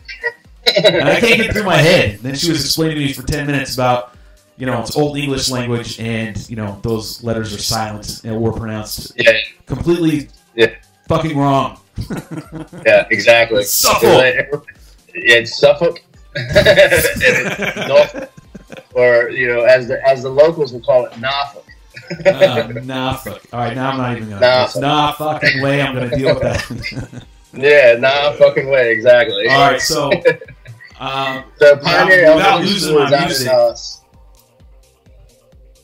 And I can't get it through my head. And then she was explaining to me for 10 minutes about, it's Old English language and, those letters are silent and were pronounced completely fucking wrong. Yeah, exactly. Suffolk. It's Suffolk. Or, as the locals will call it, Norfolk. Fuck. All right, now I'm not even going to. Nah, fucking way I'm going to deal with that. Yeah, nah, fucking way, exactly. All right, so. So Pioneer Elementary School is out in us.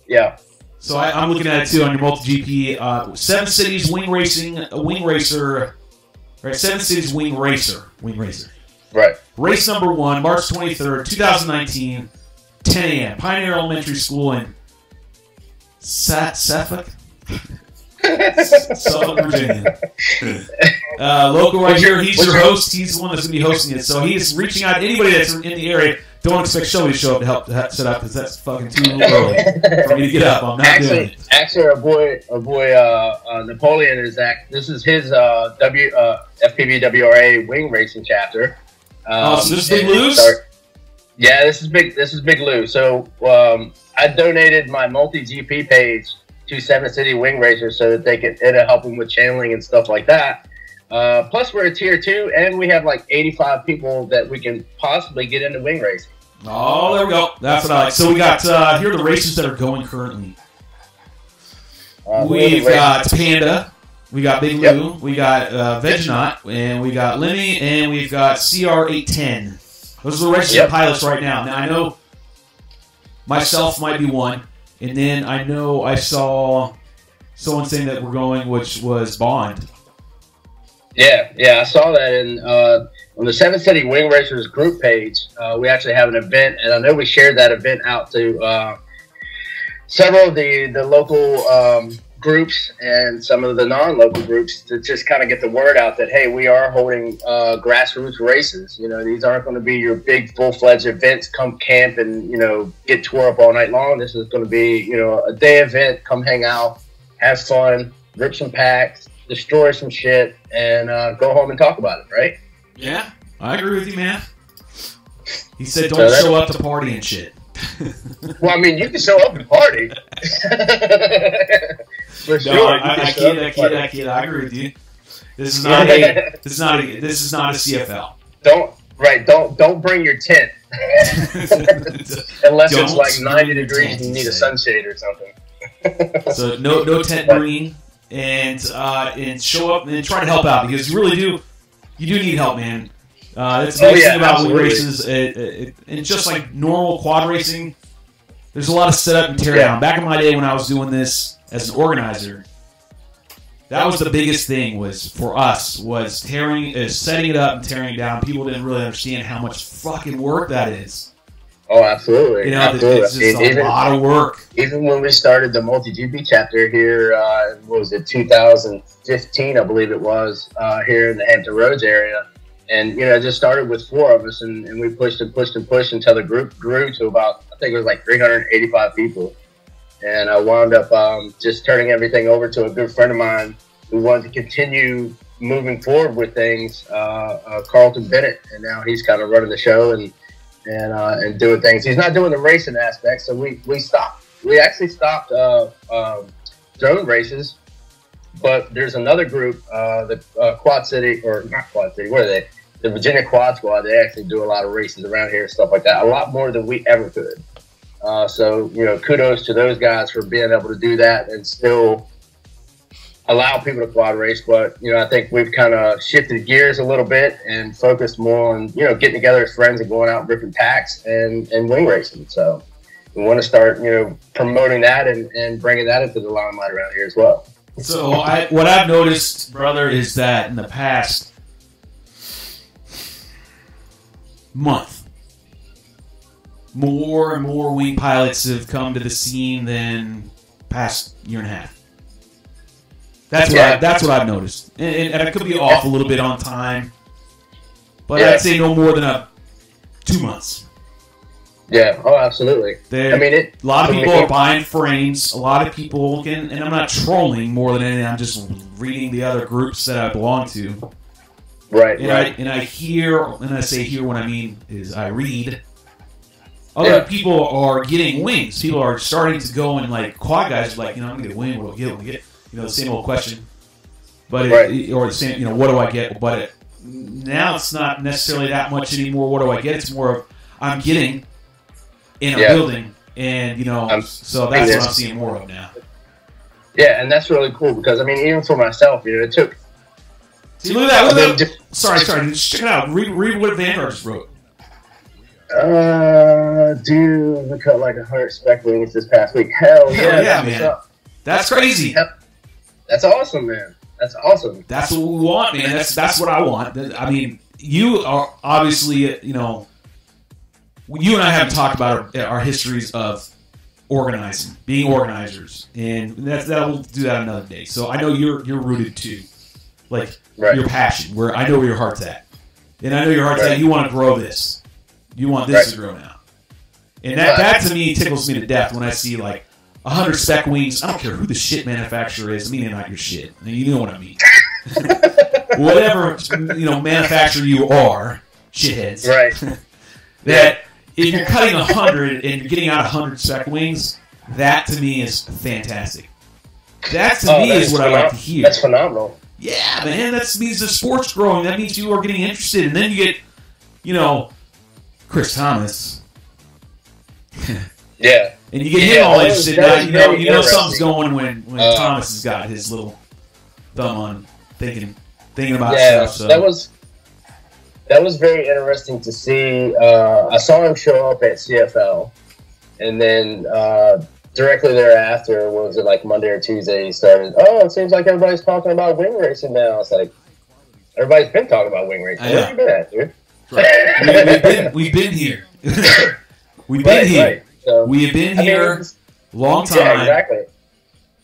Yeah. So I'm looking at it too on your multi-GP. 7 Cities Wing Racer. Right, 7 Cities Wing Racer. Right. Race number 1, March 23rd, 2019, 10 a.m. Pioneer Elementary School in Suffolk, Virginia. Local right here. He's your host. He's the one that's going to be hosting it. So he's reaching out to anybody that's in the area. Don't expect Shelby to show up to help set up because that's fucking too early for me to get up. I'm not doing it. Actually, our boy Napoleon is this is his FPV WRA wing racing chapter. So this is Big Lou's? Yeah, this is Big Lou. So I donated my multi-GP page to 7 City Wing Racers so that they can help them with channeling and stuff like that. Plus, we're a tier 2, and we have like 85 people that we can possibly get into wing racing. Oh, there we go. That's what I like. So we got here are the races that are going currently. We've got Panda, we got Big Lou, we got Vegenaut, and we got Lemmy, and we've got CR810. Those are the registered pilots right now. Now I know myself might be one, and then I know I saw someone saying that we're going, which was Bond. Yeah, I saw that on the 7 City Wing Racers group page. We actually have an event, and I know we shared that event out to several of the local groups and some of the non-local groups to just kind of get the word out that, hey, we are holding grassroots races. These aren't going to be your big full-fledged events, come camp and, get tore up all night long. This is going to be, a day event, come hang out, have fun, rip some packs, destroy some shit, and go home and talk about it, right? Yeah, I agree with you, man. He said don't show up to party and shit. Well, I mean, you can show up and party. For sure. I kid. I agree with you. This is not a CFL. Don't bring your tent unless it's like 90 degrees and you need a sunshade or something. So no tent bringing, and show up and try to help out, because you do need help, man. That's the biggest thing about wing races, and just like normal quad racing, there's a lot of setup and tear down. Back in my day when I was doing this as an organizer, that was the biggest thing for us was setting it up and tearing it down. People didn't really understand how much fucking work that is. Oh, absolutely. You know, it's just a lot of work. Even when we started the multi-GP chapter here, what was it, 2015, I believe it was, here in the Hampton Roads area. And, you know, it just started with 4 of us, and we pushed and pushed and pushed until the group grew to about, I think it was like 385 people. And I wound up just turning everything over to a good friend of mine who wanted to continue moving forward with things, Carlton Bennett. And now he's kind of running the show and doing things. He's not doing the racing aspect, so we stopped. We actually stopped drone races, but there's another group, the Quad City, or not Quad City, what are they? The Virginia Quad Squad. They actually do a lot of races around here, stuff like that, a lot more than we ever could. So, you know, kudos to those guys for being able to do that and still allow people to quad race. But, you know, I think we've kind of shifted gears a little bit and focused more on, you know, getting together as friends and going out and ripping packs and wing racing. So we want to start, you know, promoting that and bringing that into the limelight around here as well. So what I've noticed, brother, is that in the past month, more and more wing pilots have come to the scene than past year and a half. That's what I've noticed, and I could be off a little bit on time, but I'd say no more than 2 months. Yeah, oh, absolutely. A lot of people are buying frames. A lot of people, and I'm not trolling more than anything. I'm just reading the other groups that I belong to. Right, and I hear, and I say hear, what I mean is I read. Other people are getting wings. People are starting to go and like quad guys are like, you know, I'm gonna get a wing. What do I get? You know, the same old question. But or the same, you know, what do I get? But now it's not necessarily that much anymore. What do I get? It's more of I'm getting in a building, and you know, so that's what I'm seeing more of now. Yeah, and that's really cool because I mean, even for myself, you know, it took. See, look at that! Sorry. Just check it out. Read what Vanguard just wrote. Dude, we cut like 100 spec wings this past week. Hell yeah, man! That's crazy. That's awesome, man. That's awesome. That's what we want, man. That's what I want. I mean, you are obviously, you know, you and I haven't talked about our histories of organizing, being organizers, and we'll do that another day. So I know you're rooted too, like your passion. Where I know where your heart's at, and I know your heart's at. You want to grow this. You want this to grow now, and that to me tickles me to death when I see like 100 spec wings. I don't care who the shit manufacturer is. I mean, they're not your shit. You know what I mean. Whatever, you know, manufacturer you are, shitheads. Right. That if you're cutting 100 and you're getting out 100 spec wings, that to me is fantastic. That to me is what I like to hear. That's phenomenal. Yeah, man. That means the sport's growing. That means you are getting interested. And then you get, you know, Chris Thomas. Yeah. And you get him all interested. Now, you know something's going when Thomas has got his little thumb on thinking about stuff. So. That was very interesting to see. I saw him show up at CFL, and then directly thereafter, was it like Monday or Tuesday, he started, it seems like everybody's talking about wing racing now. It's like, everybody's been talking about wing racing. Where have you been at, dude? Right. We've been here. We've been here. Right. So, we have been here long time. Yeah, exactly.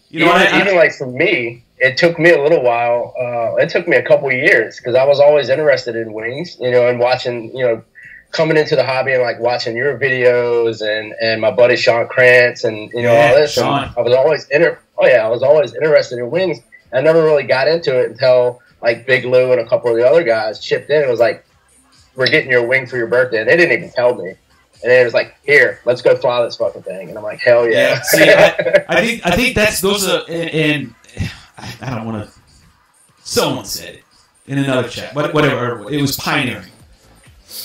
You know, even like for me, it took me a little while. It took me a couple years because I was always interested in wings, you know, and watching, you know, coming into the hobby and like watching your videos and my buddy Sean Krantz and you know all this. Sean. I was always interested in wings. I never really got into it until like Big Lou and a couple of the other guys chipped in. It was like, we're getting your wing for your birthday. And they didn't even tell me. And then it was like, here, let's go fly this fucking thing. And I'm like, hell yeah. See, I think that's those are, and I don't want to. Someone said it. in another chat. But whatever, it was pioneering.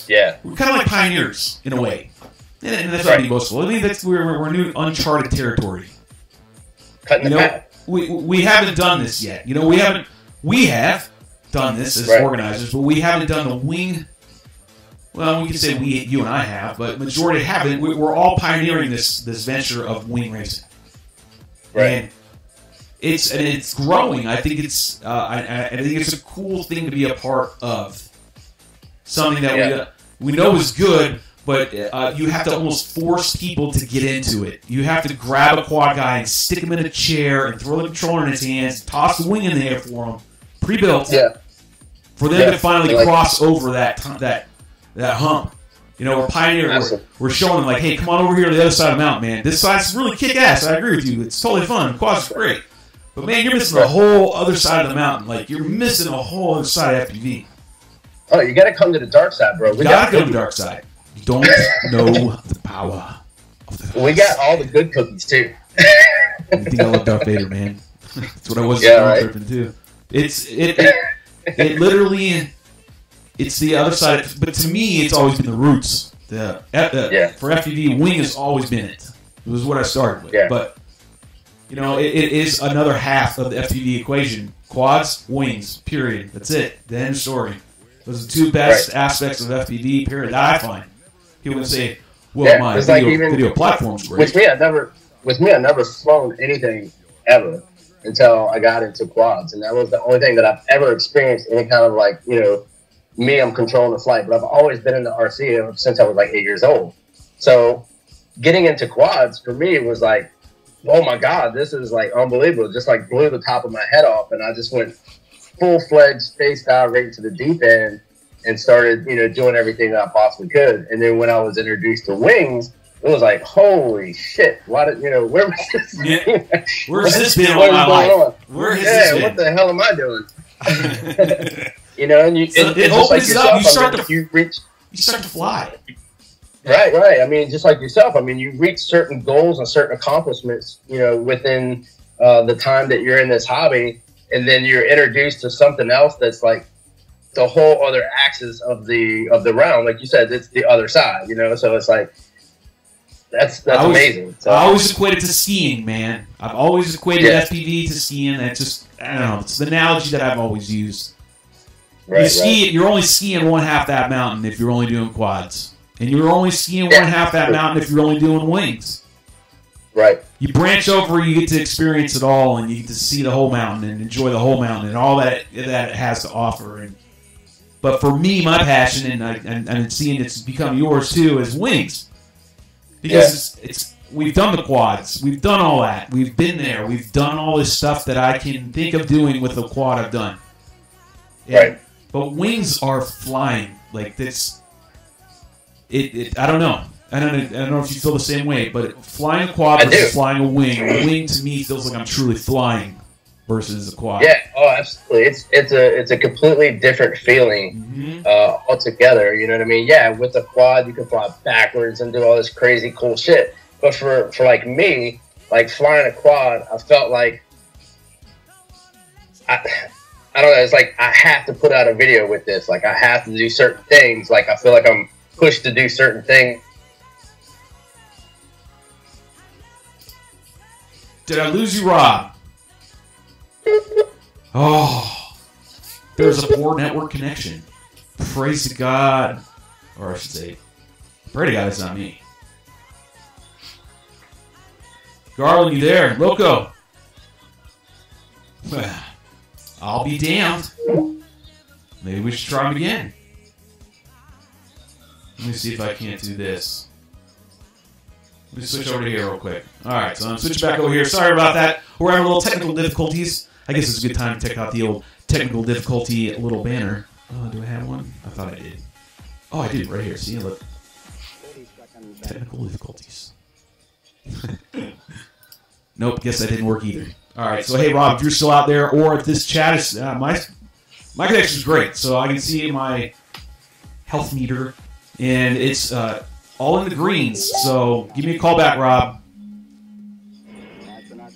Yeah. We're kind of like pioneers in a way, and that's not boastful. I mean, that's we're new uncharted territory. Cutting the path. We haven't done this yet. You know, we have done this as organizers, but we haven't done the wing. Well, we can say you and I have, but majority haven't. We're all pioneering this venture of wing racing, and it's growing. I think it's I think it's a cool thing to be a part of. Something that we know is good, but you have to almost force people to get into it. You have to grab a quad guy and stick him in a chair and throw the controller in his hands, toss the wing in the air for him, pre-built, for them to finally cross over that hump. You know, we're pioneering. We're showing them, like, hey, come on over here to the other side of the mountain, man. This side's really kick-ass. I agree with you. It's totally fun. Quad's great. But, man, you're missing the whole other side of the mountain. Like, you're missing a whole other side of FPV. Oh, you got to come to the dark side, bro. We got to go to the dark side. You don't know the power of the dark side. We got all the good cookies, too. You think I love Darth Vader, man? That's what I was tripping, too. It literally... It's the other side, but to me, it's always been the roots. For FPV, wing has always been it. It was what I started with. But, you know, it is another half of the FPV equation. Quads, wings, period. That's it. The end story. Those are the two best aspects of FPV, period, that I find. People can say, well, my video platform's great. With me, I've never flown anything ever until I got into quads. And that was the only thing that I've ever experienced any kind of, like, you know, I'm controlling the flight, but I've always been in the RC since I was like 8 years old. So getting into quads for me was like, oh my God, this is like unbelievable. Just like blew the top of my head off. And I just went full-fledged space dive right into the deep end and started, you know, doing everything that I possibly could. And then when I was introduced to wings, it was like, holy shit, why did, you know, where was this? Where's this been all my life? Where has this been? What the hell am I doing? You know, and it opens it up. You start to fly. Right. I mean, just like yourself. I mean, you reach certain goals and certain accomplishments, you know, within the time that you're in this hobby, and then you're introduced to something else that's like the whole other axis of the realm. Like you said, it's the other side. You know, so it's like that's amazing. So, I always equate it to skiing, man. I've always equated FPV to skiing. That's just, I don't know. It's the analogy that I've always used. You're only skiing one half that mountain if you're only doing quads. And you're only skiing one half that mountain if you're only doing wings. Right. You branch over, you get to experience it all, and you get to see the whole mountain and enjoy the whole mountain and all that it has to offer. But for me, my passion, and seeing it's become yours too, is wings. Because we've done the quads. We've done all that. We've been there. We've done all this stuff that I can think of doing with the quad I've done. Right. But wings are flying. Like this. I don't know. I don't know if you feel the same way, but flying a quad versus flying a wing. A wing to me feels like I'm truly flying versus a quad. Yeah, absolutely. It's a completely different feeling altogether. You know what I mean? Yeah, with a quad you can fly backwards and do all this crazy cool shit. But for like me, like flying a quad, I felt like I don't know. It's like I have to put out a video with this. Like I have to do certain things. Like I feel like I'm pushed to do certain things. Did I lose you, Rob? Oh, there's a poor network connection. Praise to God, or I should say, pray to God it's not me. Garland, you there? Loco. I'll be damned. Maybe we should try him again. Let me see if I can't do this. Let me switch over to here real quick. Alright, so I'm switching back over here. Sorry about that. We're having a little technical difficulties. I guess it's a good time to check out the old technical difficulty little banner. Oh, do I have one? I thought I did. Oh, I did right here. See, look. Technical difficulties. Nope, guess that didn't work either. Alright, so hey Rob, if you're still out there, or if this chat is... my connection is great, so I can see my health meter, and it's all in the greens, so give me a call back, Rob.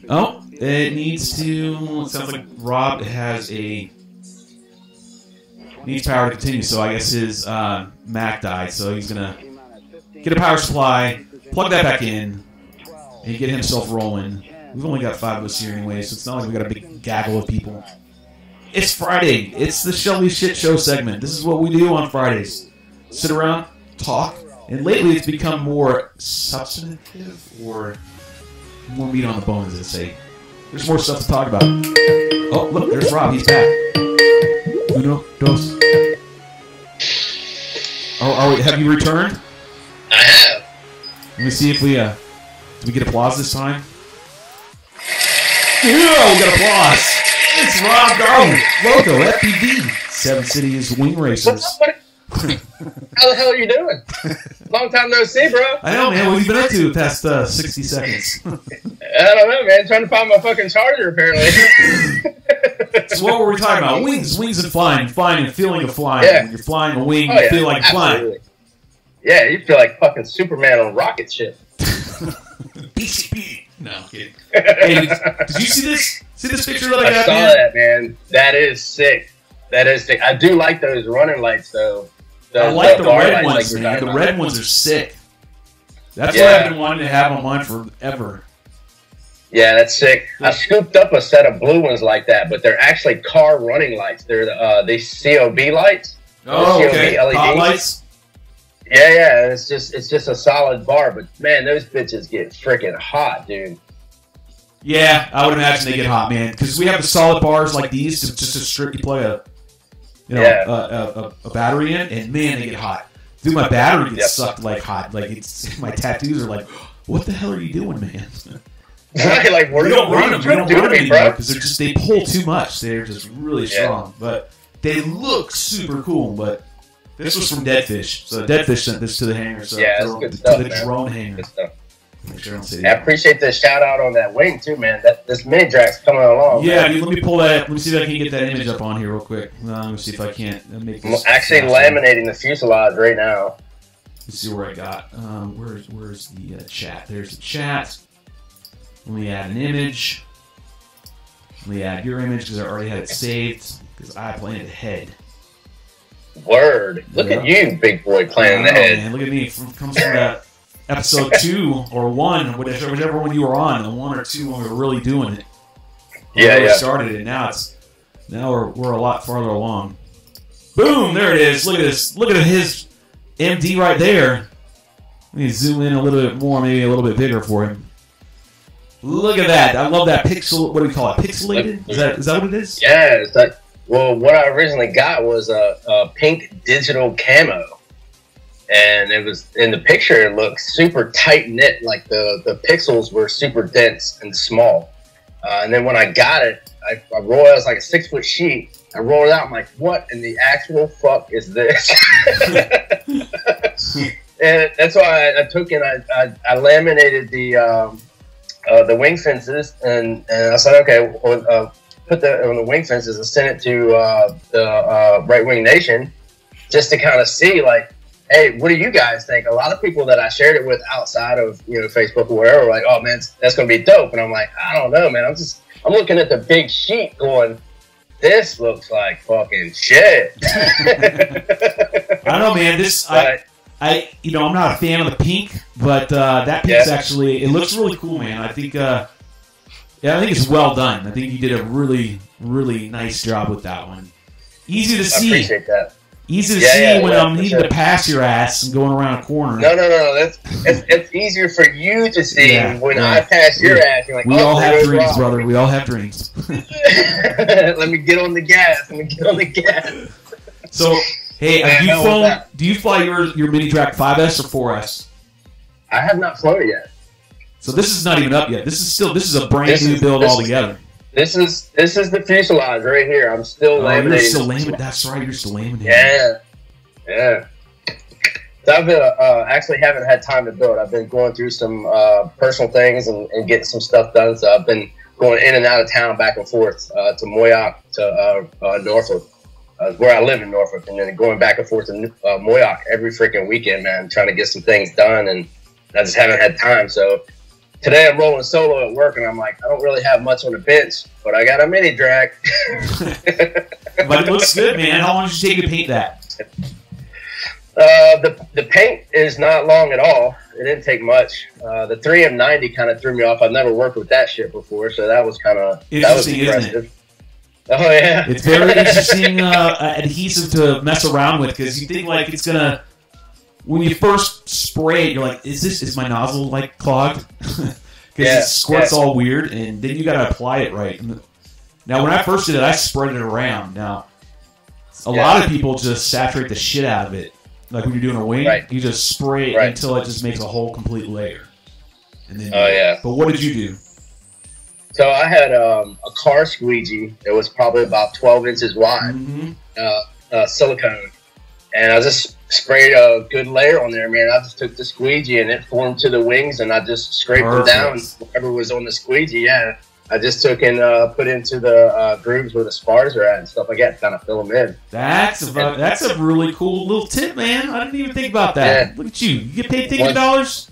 Oh, it needs to... It sounds like Rob has a needs power to continue. So I guess his Mac died. So he's gonna get a power supply, plug that back in, and get himself rolling. We've only got 5 of us here anyway, so it's not like we got a big gaggle of people. It's Friday. It's the Shelby Shit Show segment. This is what we do on Fridays. Sit around, talk, and lately it's become more substantive or more meat on the bone, as they say. There's more stuff to talk about. Oh, look, there's Rob. He's back. Uno, dos. Oh, have you returned? I have. Let me see if we did we get applause this time? Yeah, we got applause. It's Rob Darwin, Loco, FPV, 7 Cities Wing Racers. How the hell are you doing? Long time no see, bro. I know, man. What have you been up to the past 60 seconds? I don't know, man. Trying to find my fucking charger, apparently. So what were we talking about? Wings and flying and feeling of flying. Yeah. When you're flying a wing, you feel like absolutely. flying. Yeah, you feel like fucking Superman on rocket ship. BCP. No, I'm kidding. Hey, did you see this? See this picture that I got? I saw that, man. That is sick. That is sick. I do like those running lights, though. I like the red ones, man. The red ones are sick. That's what I've been wanting to have on mine forever. Yeah, that's sick. I scooped up a set of blue ones like that, but they're actually car running lights. They're the COB lights. Oh, okay. LEDs. Hot lights. Yeah. It's just a solid bar, but man, those bitches get freaking hot, dude. Yeah, I would imagine they get hot, man. Because we have the solid bars like these, just a strictly play a battery in, and man, they get hot. Dude, my battery gets sucked like hot. Like my tattoos are like, what the hell are you doing, man? Right, like we don't run them. We don't run them anymore because they pull too much. They're just really strong, but they look super cool. But this was from Deadfish, so Deadfish sent this to the hangar. So that's good stuff, to the drone hangar. Good stuff. Sure I appreciate the shout out on that wing too, man. This mini drag's coming along. Yeah, dude, let me pull that. Let me see if I can get that image up on here real quick. Let me see if I can't make this. I'm actually laminating the fuselage right now. Let's see where I got. Where's the chat? There's the chat. Let me add an image. Let me add your image because I already had it saved because I planned ahead. Word. Look at you, big boy, planning ahead. Man, look at me. Comes from that episode 2 or 1, whichever one you were on, the 1 or 2 when we were really doing it. We started it. Now we're a lot farther along. Boom! There it is. Look at this. Look at his MD right there. Let me zoom in a little bit more, maybe a little bit bigger for him. Look at that. I love that pixel. What do we call it? Pixelated? Is that what it is? Yeah. It's like, well, what I originally got was a pink digital camo. And it was in the picture, it looked super tight knit. Like the pixels were super dense and small. And then when I got it, I rolled it. It was like a 6-foot sheet. I rolled it out. I'm like, what in the actual fuck is this? And that's why I took it. I laminated the wing fences, and I said, okay, put that on the wing fences and send it to the Right Wing Nation just to kind of see, like, hey, what do you guys think? A lot of people that I shared it with outside of Facebook or wherever were like, oh man, that's gonna be dope. And I'm like, I don't know, man. I'm looking at the big sheet going, this looks like fucking shit. I don't know, man. I'm not a fan of the pink, but that pink's actually, it looks really cool, man. I think it's well done. I think you did a really, really nice job with that one. Easy to see. I appreciate that. Easy to see when I'm needing to pass your ass and going around a corner. No. It's easier for you to see when I pass your ass. You're like, we all have dreams, brother. We all have dreams. Let me get on the gas. So, hey, do you fly your Mini Drac 5S or 4S? I have not flown it yet. So this is not even up yet. This is a brand new build altogether. This is the fuselage right here. I'm still laminating. You're still laminating. That's right. You're still laminating. Yeah. So I've been actually haven't had time to build. I've been going through some personal things and getting some stuff done. So I've been going in and out of town, back and forth to Moyock, to Norfolk, where I live in Norfolk, and then going back and forth to Moyock every freaking weekend, man, trying to get some things done, and I just haven't had time. So today I'm rolling solo at work, and I'm like, I don't really have much on the bench, but I got a mini drag. But it looks good, man. How long did you take to paint that? The paint is not long at all. It didn't take much. The 3M90 kind of threw me off. I've never worked with that shit before, so that was interesting, impressive. isn't it? Oh yeah, it's very interesting adhesive to mess around with because you think like it's gonna. When you first spray it, you're like, is my nozzle like clogged? Because it squirts all weird, and then you gotta apply it right. Now, when I first did it, I spread it around. Now, a lot of people just saturate the shit out of it. Like when you're doing a wing, you just spray it until it just makes a whole complete layer. And then But what did you do? So I had a car squeegee that was probably about 12 inches wide, silicone. And I just sprayed a good layer on there, man. I just took the squeegee and it formed to the wings, and I just scraped them down. Whatever was on the squeegee, I just took and put into the grooves where the spars are at and stuff like that, kind of fill them in. That's a really cool little tip, man. I didn't even think about that. Yeah. Look at you. You get paid thinking dollars?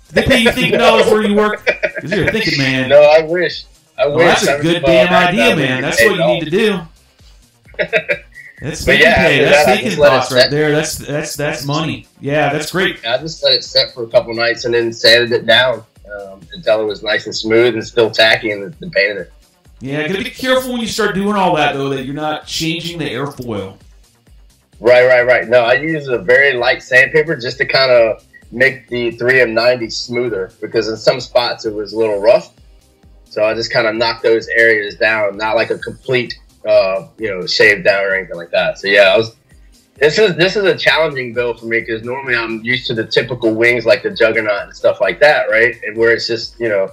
Did they pay you thinking dollars where you work? Because you're a thinking man. No, I wish. That's a good damn idea, man. That's what you need to do. That's thinking pay. That's thinking costs right there. That's money. Yeah, that's great. I just let it set for a couple nights and then sanded it down until it was nice and smooth and still tacky and painted it. Yeah, gotta be careful when you start doing all that though, that you're not changing the airfoil. Right. No, I use a very light sandpaper just to kind of make the 3M90 smoother because in some spots it was a little rough. So I just kind of knocked those areas down, not like a complete, shave down or anything like that. So yeah, this is a challenging build for me because normally I'm used to the typical wings like the Juggernaut and stuff like that, right? And where it's just, land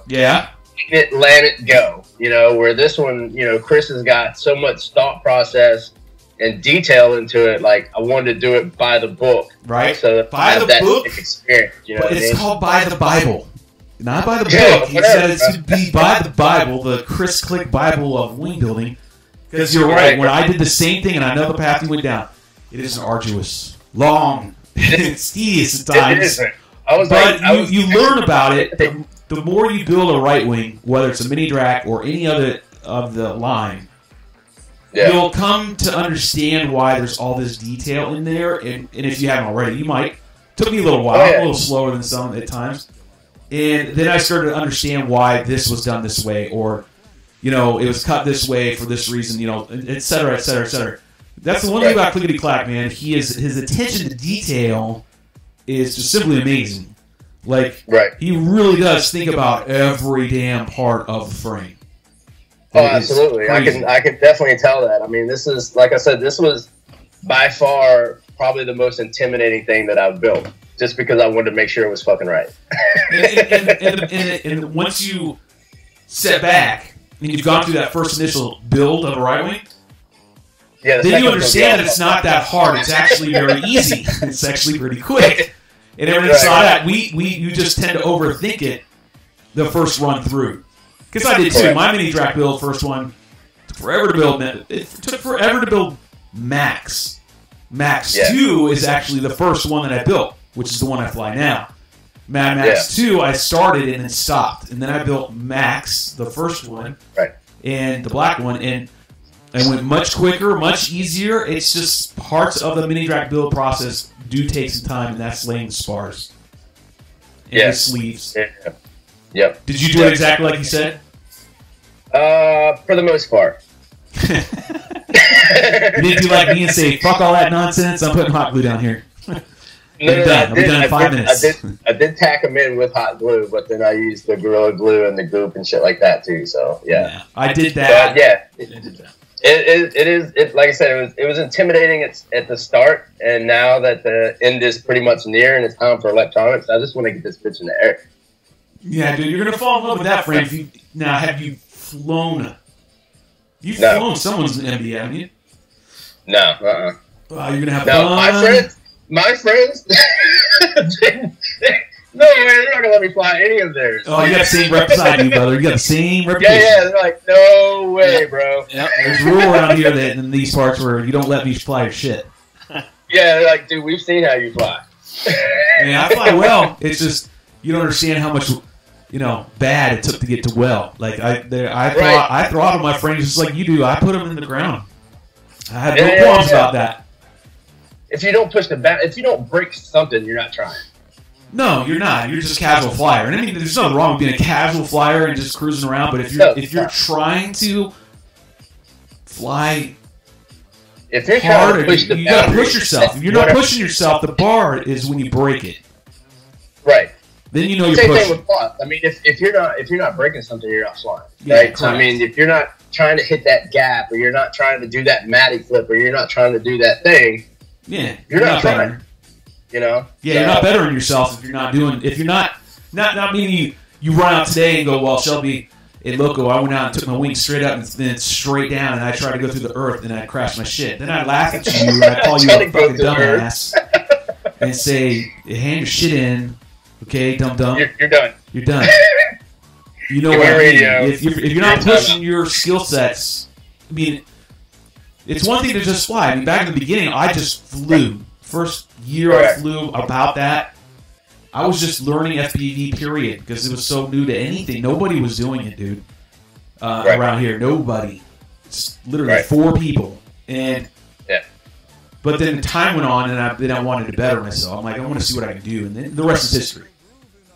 it, go. Where this one, Chris has got so much thought process and detail into it. Like I wanted to do it by the book, right? So by the book experience, but it's called by the Bible. Not by the book. He said it should be by the Bible, the Chris Click Bible of wing building. Because you're right. When I did the same thing, and I know the path you went down, it is arduous, long, it's tedious at times. But you learn about it. The more you build a right wing, whether it's a mini drac or any other of the line, you'll come to understand why there's all this detail in there. And if you haven't already, you might. It took me a little while, a little slower than some at times. And then I started to understand why this was done this way, or, it was cut this way for this reason, et cetera, et cetera, et cetera. That's the one thing about Clickety Clack, man. His attention to detail is just simply amazing. Like, he really does think about every damn part of the frame. Oh, absolutely. I can definitely tell that. I mean, this is, like I said, this was by far probably the most intimidating thing that I've built. Just because I wanted to make sure it was fucking right. and once you set back and you've gone through that first initial build of a right wing, then you understand that it's not that hard. It's actually very easy. It's actually pretty quick. And everyone saw that. You just tend to overthink it the first run through. Because I did too. My mini track build, first one, took forever to build. It took forever to build Max. Max 2 is actually the first one that I built, which is the one I fly now. Mad Max 2, I started and then stopped. And then I built Max, the first one, and the black one, and I went much quicker, much easier. It's just parts of the mini drac build process do take some time, and that's laying the spars and the sleeves. Yep. Did you do it exactly like you said? For the most part. You didn't do like me and say, fuck all that nonsense, I'm putting hot glue down here. I'll be done in 5 minutes. I did tack them in with hot glue, but then I used the Gorilla Glue and the goop and shit like that too. So yeah. I did that. It is like I said, it was intimidating at the start, and now that the end is pretty much near and it's time for electronics, I just want to get this bitch in the air. Yeah, dude, you're gonna fall in love with that frame. Now, have you flown? You've flown someone's MD, haven't you? No, you're gonna have fun. My friends, no, man, they're not gonna let me fly any of theirs. Oh, you got the same rep as I do, brother. You got the same reputation. Yeah, they're like, no way, bro. Yep. There's a rule around here that in these parts where you don't let me fly your shit. Yeah, they're like, dude, we've seen how you fly. I fly well. It's just you don't understand how much bad it took to get to well. Like I throttle my frames just like you do. I put them in the ground. I had no qualms about that. If you don't push if you don't break something, you're not trying. No, you're not. You're just a casual flyer. And I mean, there's nothing wrong with being a casual flyer and just cruising around. But if you're trying to fly, if you're hard, trying to push you got to push yourself. If you're not pushing yourself, the bar is when you break it. Right. Then you know you're Same pushing. thing with flying. I mean, if you're not breaking something, you're not flying. Yeah, Right. correct. So I mean, if you're not trying to hit that gap, or you're not trying to do that matty flip, or you're not trying to do that thing, Yeah, you're not trying. better. You know. Yeah, you're not bettering yourself if you're not doing. If you're not meaning you run out today and go, well, Shelby, at Loco, I went out and took my wings straight up and then straight down, and I tried to go through the earth, and I crashed my shit. Then I laugh at you and I call you a fucking dumbass and say, hand your shit in, okay, dum dum. You're done. You're done. You know what I mean? If you're not pushing your skill sets, I mean, it's one thing to just fly. I mean, back in the beginning, I just flew. First year I flew about that. I was just learning FPV, period, because it was so new to anything. Nobody was doing it, dude. Around here, nobody. It's literally 4 people. And but then time went on, and I wanted to better myself. I'm like, I want to see what I can do, and then the rest is history.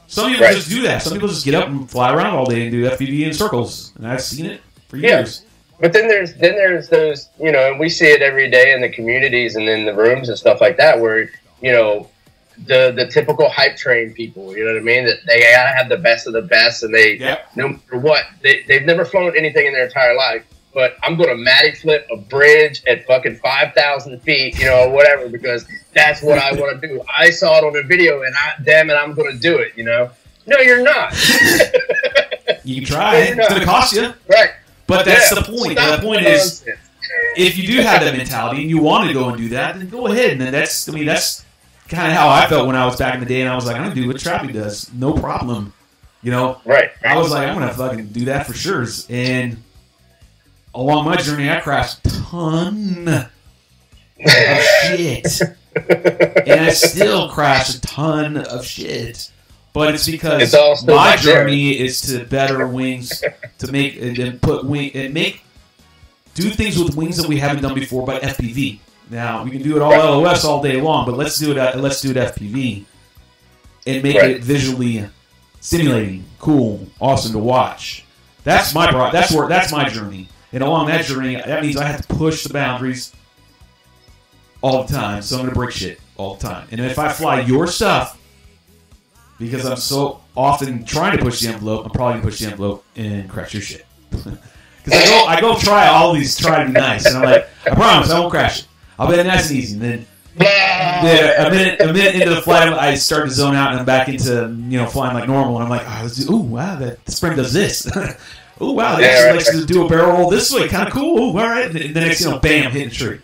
Some people just do that. Some people just get up and fly around all day and do FPV in circles, and I've seen it for years. But then there's those, you know, and we see it every day in the communities and in the rooms and stuff like that, where, you know, the typical hype train people, you know what I mean? That they gotta have the best of the best, and they no matter what, they've never flown anything in their entire life. But I'm gonna matty flip a bridge at fucking 5,000 feet, you know, or whatever, because that's what I want to do. I saw it on a video, and damn it, I'm gonna do it. You know? No, you're not. You can try. It's gonna cost you, right? But that's the point. The point is, if you do have that mentality and you want to go and do that, then go ahead. And then that's kind of how I felt when I was back in the day, and I was like, I'm gonna do what Trappy does, no problem. You know, right? I was like, I'm gonna fucking do that for sure. And along my journey, I crashed a ton of shit, and I still crash a ton of shit. But it's because my journey is to better wings, to make and put wing and do things with wings that we haven't done before, but FPV. Now we can do it all LOS all day long, but let's do it FPV and make it visually stimulating, cool, awesome to watch. That's my journey, and along that journey, that means I have to push the boundaries all the time. So I'm gonna break shit all the time, and if I fly your stuff, because I'm so often trying to push the envelope, I'm probably going to push the envelope and crash your shit. Because I go try all these, try to be nice. And I'm like, I promise I won't crash it. I'll be nice and easy. And then a minute into the flight, I start to zone out and I'm back into, you know, flying like normal. And I'm like, oh, wow, the spring does this. Oh, wow, they actually likes to do a barrel roll this way. Kind of cool. Ooh, all right. And then next, you know, bam, hitting a tree.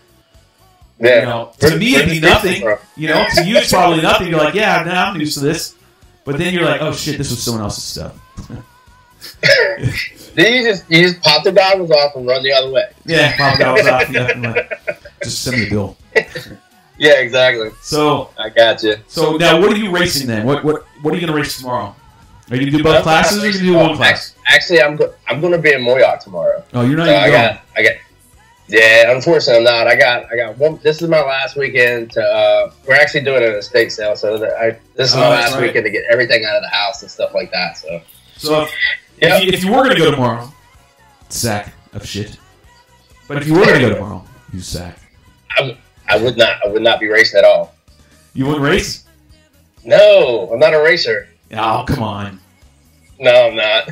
Yeah. You know, to me, it'd be nothing. You know, to you, it's probably nothing. You're like, yeah, no, I'm used to this. But then you're like, oh shit, this was someone else's stuff. Then you just pop the goggles off and run the other way. Yeah, pop the goggles off. Yeah, just send me a bill. Yeah, exactly. So I got you. So now, what are you racing then? What are you gonna race tomorrow? Are you gonna do both classes, or are you gonna do one class? Actually, I'm gonna be in Moyoc tomorrow. Oh, you're not even going. I got. Yeah, unfortunately, I'm not. I got one. This is my last weekend. We're actually doing an estate sale, so this is my last weekend to get everything out of the house and stuff like that. So if you were going to go tomorrow, sack of shit. But if you were going to go tomorrow, you sack. I would not. I would not be racing at all. You wouldn't race? No, I'm not a racer. Oh, come on. No, I'm not.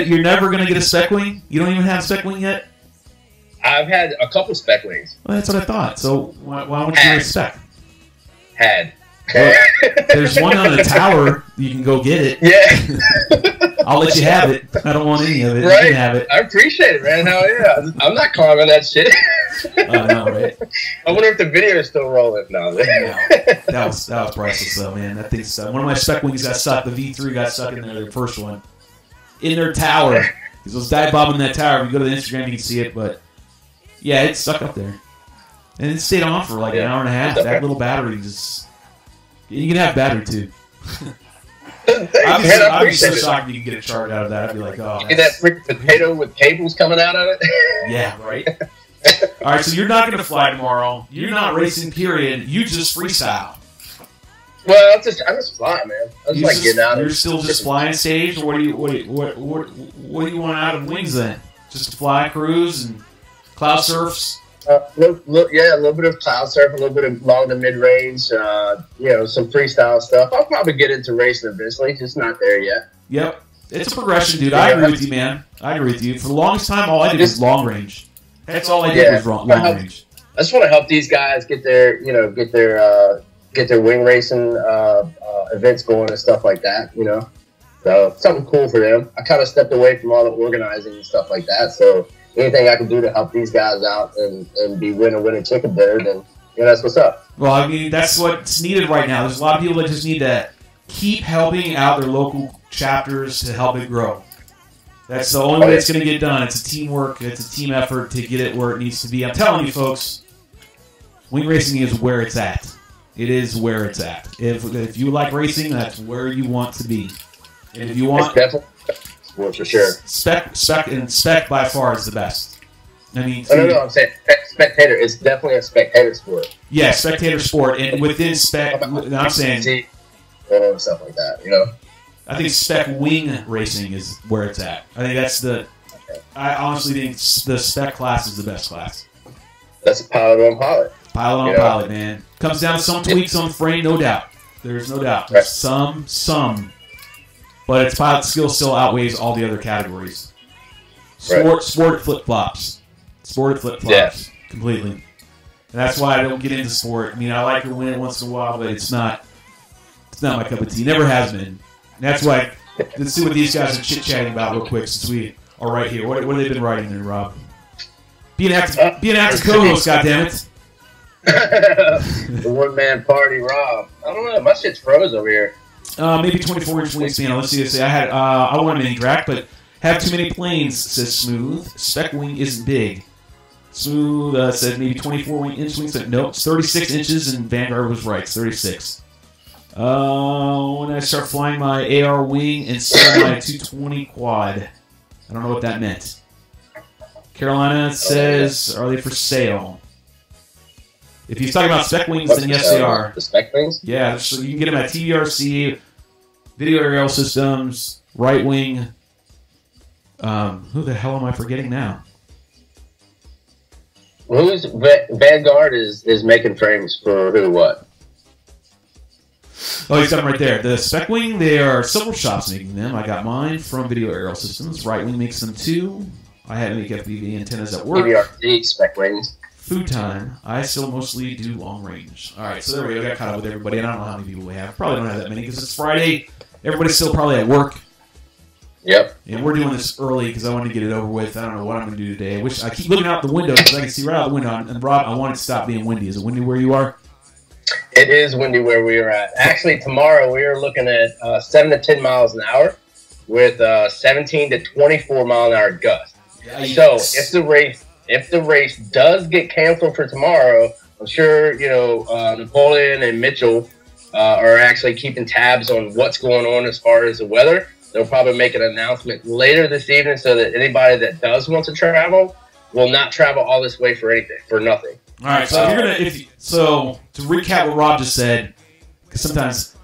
You're never going to get a spec wing? You don't even have a spec wing yet? I've had a couple spec wings. Well, that's what I thought. So why wouldn't you spec? Had. Well, there's one on the tower. You can go get it. Yeah. I'll let you have it. I don't want any of it. Right. You can have it. I appreciate it, man. Hell yeah. I'm not climbing that shit. Oh, no, right? I wonder if the video is still rolling. No. That was priceless, though, man. That thing's one of my spec wings got stuck. The V3 got stuck in there, the first one. In their tower. Because I was dive bombing that tower. If you go to the Instagram, you can see it, but yeah, it's stuck up there. And it stayed on for like an hour and a half. That little battery just... You can have battery, too. I'd be so shocked if you could get a charge out of that. I'd be like, oh... Get that freaking potato with cables coming out of it? Yeah, right? All right, so you're not going to fly tomorrow. You're not racing, period. You just freestyle. Well, I'm just flying, man. I'm just like getting out. You're still just flying stage, or what do you want out of wings then? Just to fly, cruise, and cloud surfs? Yeah, a little bit of cloud surf, a little bit of long to mid range, some freestyle stuff. I'll probably get into racing eventually, just not there yet. Yep. It's a progression, dude. I agree with you, man. I agree with you. For the longest time, all I did was long range. That's all I did was long range. I just want to help these guys get their wing racing events going and stuff like that, So something cool for them. I kind of stepped away from all the organizing and stuff like that, so anything I can do to help these guys out and be winning chicken dinner, then that's what's up. Well, I mean, that's what's needed right now. There's a lot of people that just need to keep helping out their local chapters to help it grow. That's the only way it's going to get done. It's a teamwork. It's a team effort to get it where it needs to be. I'm telling you, folks, wing racing is where it's at. It is where it's at. If you like racing, that's where you want to be. And if you want... Sports for sure. Spec by far is the best. I mean, no, I'm saying spectator. It's definitely a spectator sport. Yeah, spectator sport, and within spec, I'm saying stuff like that. I think spec wing racing is where it's at. I think that's the. I honestly think the spec class is the best class. That's a pilot on pilot. Pilot on pilot, man. Comes down to some tweaks on the frame, no doubt. There's no doubt. There's some. But its pilot skill still outweighs all the other categories. Sport flip-flops. Sport flip-flops. Completely. And that's why I don't get into sport. I mean, I like to win it once in a while, but it's not my cup of tea. Never has been. And that's why, let's see what these guys are chit-chatting about real quick since we are right here. What have they been writing there, Rob? Be an active co-host, goddammit. The one-man party, Rob. I don't know. My shit's froze over here. Maybe 24-inch wingspan. Let's see this. I want a mini track, but have too many planes, says Smooth. Spec wing isn't big. Smooth said maybe 24-inch wingspan. Nope, it's 36 inches, and Vanguard was right. It's 36. When I start flying my AR wing and sell my 220 quad. I don't know what that meant. Carolina says, are they for sale? If he's talking about spec wings, then yes, they are. The spec wings? Yeah, so you can get them at TVRC, Video Aerial Systems, Right Wing. Who the hell am I forgetting now? Who's Vanguard is making frames for who? What? Oh, he's got them right there. The spec wing, there are several shops making them. I got mine from Video Aerial Systems. Right Wing makes them too. I had to make FPV antennas at work. TVRC spec wings. Food time. I still mostly do long range. All right, so there we go. I got caught up with everybody. And I don't know how many people we have. Probably don't have that many because it's Friday. Everybody's still probably at work. Yep. And we're doing this early because I want to get it over with. I don't know what I'm going to do today. I keep looking out the window because I can see right out the window. And Rob, I want it to stop being windy. Is it windy where you are? It is windy where we are at. Actually, tomorrow we are looking at 7 to 10 miles an hour with 17 to 24 mile an hour gusts. Yikes. So if the race does get canceled for tomorrow, I'm sure Napoleon and Mitchell are actually keeping tabs on what's going on as far as the weather. They'll probably make an announcement later this evening so that anybody that does want to travel will not travel all this way for nothing. All right, so to recap what Rob just said, because sometimes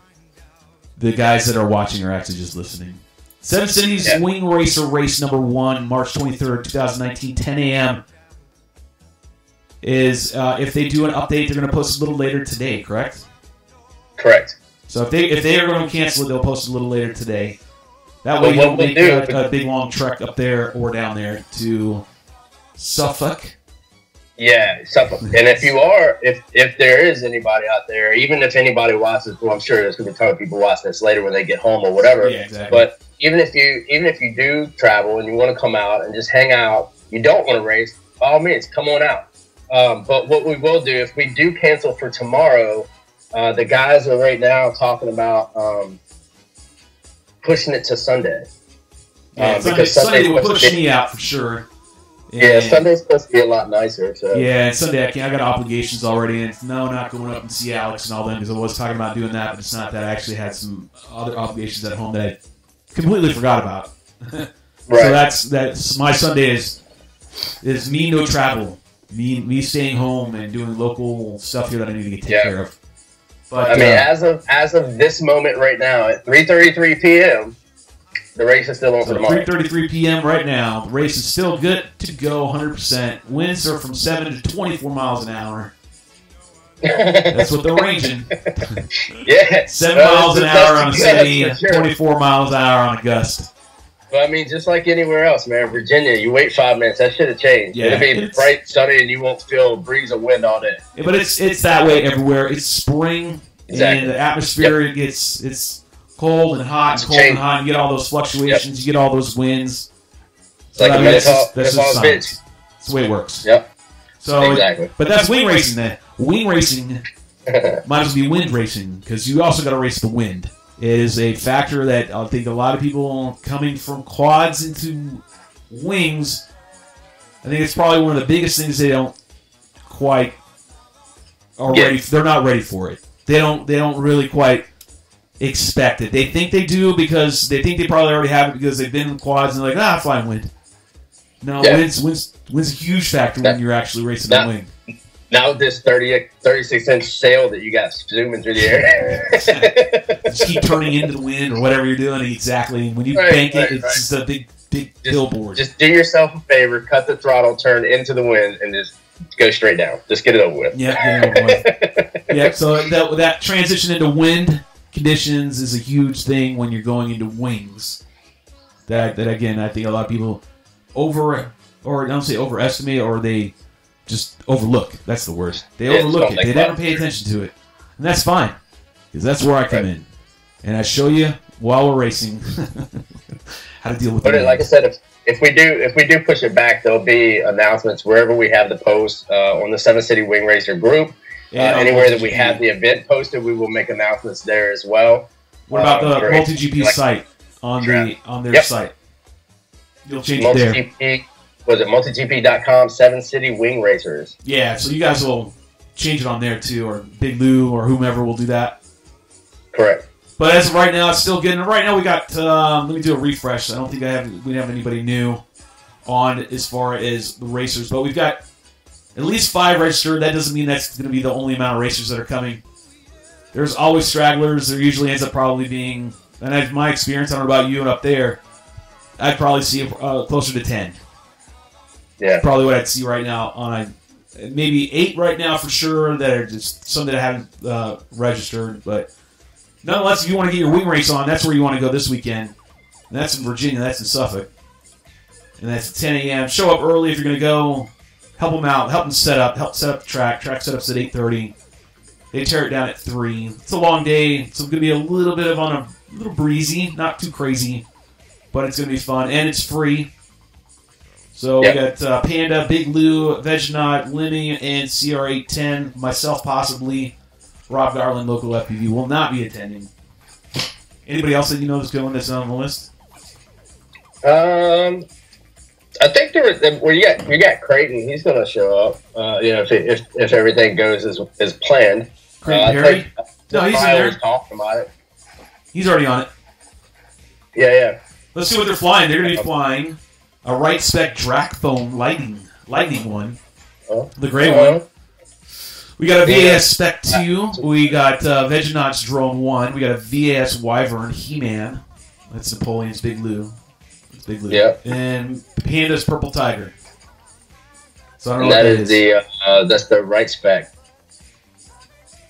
the guys that are watching are actually just listening. Seven Cities Wing Racer Race number 1, March 23rd, 2019, 10 a.m. is if they do an update, they're going to post a little later today, correct? Correct. So if they are going to cancel it, they'll post a little later today. That way you don't make a big long trek up there or down there to Suffolk. Yeah, Suffolk. And if there is anybody out there, even if anybody watches, well, I'm sure there's going to be a ton of people watching this later when they get home or whatever. Yeah, exactly. But even if you do travel and you want to come out and just hang out, you don't want to race, by all means, come on out. But what we will do, if we do cancel for tomorrow, the guys are right now talking about pushing it to Sunday. Because Sunday will push me out for sure. Yeah, Sunday's supposed to be a lot nicer. So. Yeah, and Sunday I got obligations already, and not going up and see Alex and all them because I was talking about doing that, but it's not that. I actually had some other obligations at home that I completely forgot about. Right. So that's my Sunday is me no travel. Me staying home and doing local stuff here that I need to take care of. But I mean, as of this moment right now, at 3:33 p.m., the race is still on for tomorrow. 3:33 p.m. right now. The race is still good to go, 100%. Winds are from 7 to 24 miles an hour. That's what they're ranging. Yeah. 7 miles an hour on a city, 24 miles an hour on a gust. But I mean, just like anywhere else, man. Virginia, you wait 5 minutes. That should have changed. Yeah, it'll be bright, sunny, and you won't feel a breeze of wind all day. Yeah, but it's that way everywhere. It's spring, Exactly. and the atmosphere it's cold and hot, and you get all those fluctuations. You get all those winds. It's like a that's just bitch. science. That's the way it works. Yep. So, exactly. But that's wing racing then. Wing racing might as well be wind racing because you also got to race the wind. It is a factor that I think a lot of people coming from quads into wings, I think it's probably one of the biggest things they don't quite are ready. They're not ready for it. They don't really quite expect it. They think they do because they think they probably already have it because they've been in quads and they're like, flying wind. No, wind's a huge factor when you're actually racing the wing. Now with this 36-inch sail that you got zooming through the air. Just keep turning into the wind or whatever you're doing. Exactly. When you bank it, it's just a big billboard. Just do yourself a favor, cut the throttle, turn into the wind, and just go straight down. Just get it over with. Yeah, so that transition into wind conditions is a huge thing when you're going into wings. That again, I think a lot of people overestimate, or they just overlook. That's the word. They overlook it. They never pay attention to it, and that's fine because that's where I come in, and I show you while we're racing how to deal with it. Like I said, if we do push it back, there'll be announcements wherever we have the post on the 7 City Wing Racer group. Anywhere that we have the event posted, we will make announcements there as well. What about the MultiGP site on their site? You'll change it there. Was it multigp.com 7 City Wing Racers? Yeah, so you guys will change it on there too, or Big Lou or whomever will do that. Correct. But as of right now, it's still getting. Right now, we got. Let me do a refresh. I don't think we have anybody new on as far as the racers, but we've got at least 5 registered. That doesn't mean that's going to be the only amount of racers that are coming. There's always stragglers. There usually ends up probably being, and in my experience, I don't know about you and up there, I'd probably see closer to 10. Yeah, probably what I'd see right now on maybe 8 right now for sure. That are just some that haven't registered, but nonetheless, if you want to get your wing race on, that's where you want to go this weekend. And that's in Virginia. That's in Suffolk, and that's at 10 a.m. Show up early if you're going to go. Help them out. Help them set up the track. Track setups at 8:30. They tear it down at 3. It's a long day. It's going to be a little bit of a little breezy, not too crazy, but it's going to be fun and it's free. So we got Panda, Big Lou, Veganaut, Lemmy, and CR810. Myself, possibly. Rob Garland, local FPV, will not be attending. Anybody else that you know is going that's on the list? I think we got Creighton. He's going to show up. If everything goes as planned. Creighton Perry? No, he's in there. Talking about it. He's already on it. Yeah. Let's see what they're flying. They're going to be flying a right spec Dracphone lightning one, the gray one. We got a VAS Spec 2. We got Veganaut's Drone 1. We got a VAS Wyvern He-Man. That's Napoleon's Big Lou. It's Big Lou. Yeah. And Panda's Purple Tiger. So I don't know what that is. That's the right spec.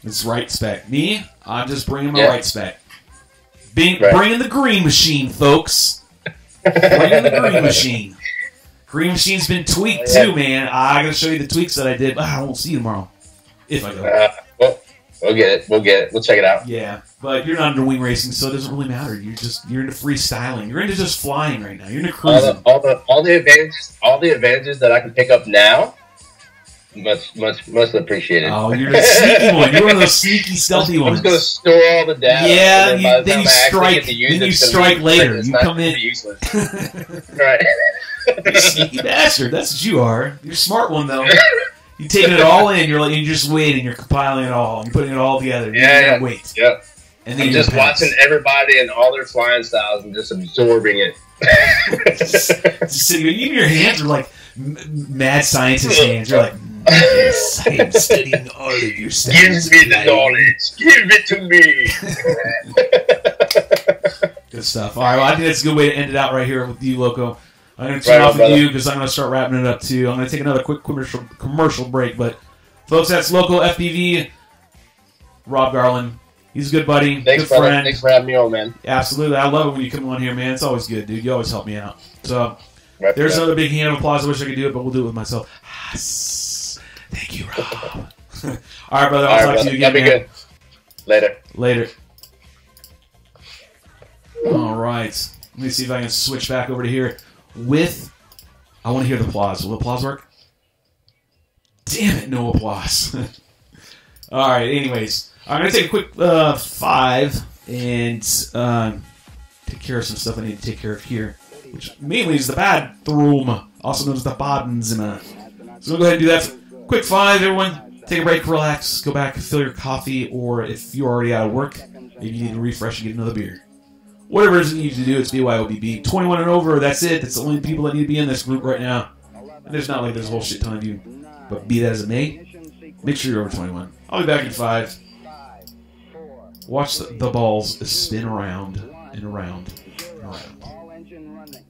It's right spec. Me, I'm just bringing my right spec. Bringing the green machine, folks. Bringing the green machine. Green machine's been tweaked too, man. I gotta show you the tweaks that I did. I won't see you tomorrow. If I go. We'll get it. We'll check it out. Yeah, but you're not into wing racing, so it doesn't really matter. You're into freestyling. You're into just flying right now. You're into cruising. All the advantages that I can pick up now. Much appreciated. Oh, you're a sneaky one. You're one of those sneaky, stealthy ones. I'm just going to store all the data. Yeah, then you strike later. You come in. Right. You're a sneaky bastard. That's what you are. You're a smart one, though. You're taking it all in. You're just waiting. You're compiling it all. You're putting it all together. Yeah. Wait. Yep. And then I'm just watching everybody and all their flying styles and just absorbing it. Just sitting. Even your hands are like mad scientist hands. You're like. Yes, I am studying all of your stuff. Give me the knowledge. Give it to me. Good stuff. All right, well, I think that's a good way to end it out right here with you, Loco. I'm going to turn off with you because I'm going to start wrapping it up, too. I'm going to take another quick commercial break. But, folks, that's Loco FPV. Rob Garland. He's a good buddy, Thanks, good brother. friend. Thanks for having me on, man. Absolutely. I love it when you come on here, man. It's always good, dude. You always help me out. So, Right, there's right. another big hand of applause. I wish I could do it, but we'll do it with myself. Thank you, Rob. All right, brother. I'll talk to you again, That'd be man. good. Later. Later. All right. Let me see if I can switch back over to here with... I want to hear the applause. Will the applause work? Damn it, no applause. All right, anyways. I'm going to take a quick 5 and take care of some stuff I need to take care of here, which mainly is the bathroom, also known as the Badenzimmer. So we'll go ahead and do that. Quick 5, everyone. Take a break, relax, go back, fill your coffee, or if you're already out of work, maybe you need to refresh and get another beer. Whatever it is you need to do, it's BYODB. 21 and over, that's it. That's the only people that need to be in this group right now. And there's not like there's a whole shit ton of you. But be that as it may, make sure you're over 21. I'll be back in 5. Watch the balls spin around and around and around. All engine running.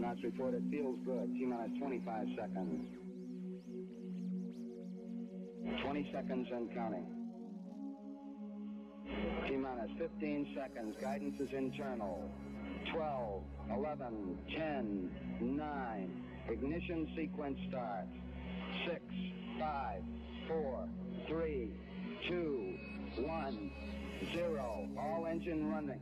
Astronauts report it feels good. T-minus 25 seconds. 20 seconds and counting. T-minus 15 seconds. Guidance is internal. 12, 11, 10, 9. Ignition sequence starts. 6, 5, 4, 3, 2, 1, 0. All engine running.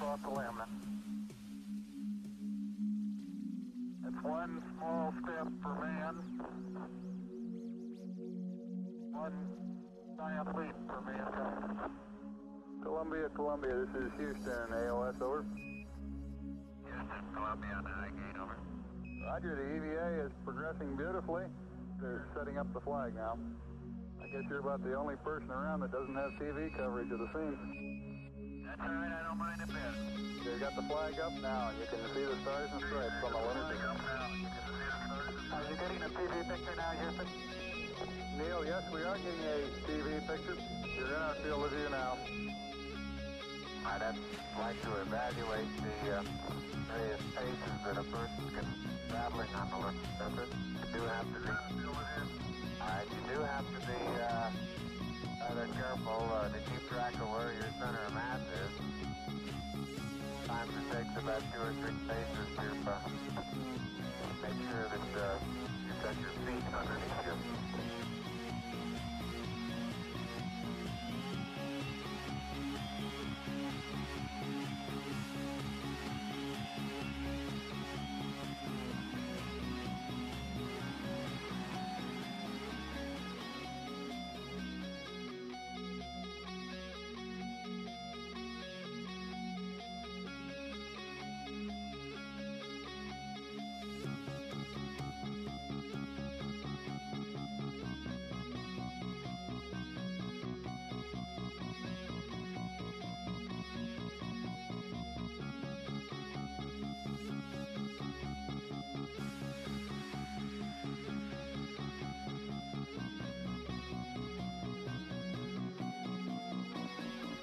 Off the limb. It's one small step for man, one giant leap for mankind. Columbia, this is Houston, AOS, over. Houston, Columbia, on the high gate, over. Roger, the EVA is progressing beautifully. They're setting up the flag now. I guess you're about the only person around that doesn't have TV coverage of the scene. That's all right, I don't mind a bit. They've got the flag up now, and you can see the stars and stripes on the limousine. Are you getting a TV picture now, Houston? Neil, yes, we are getting a TV picture. You're in our field of view now. I'd like to evaluate the various paces that a person can traveling on the Earth's surface. You do have to be rather careful to keep track of where your center of mass is. Sometimes it takes about 2 or 3 paces to make sure that you've got your feet underneath you.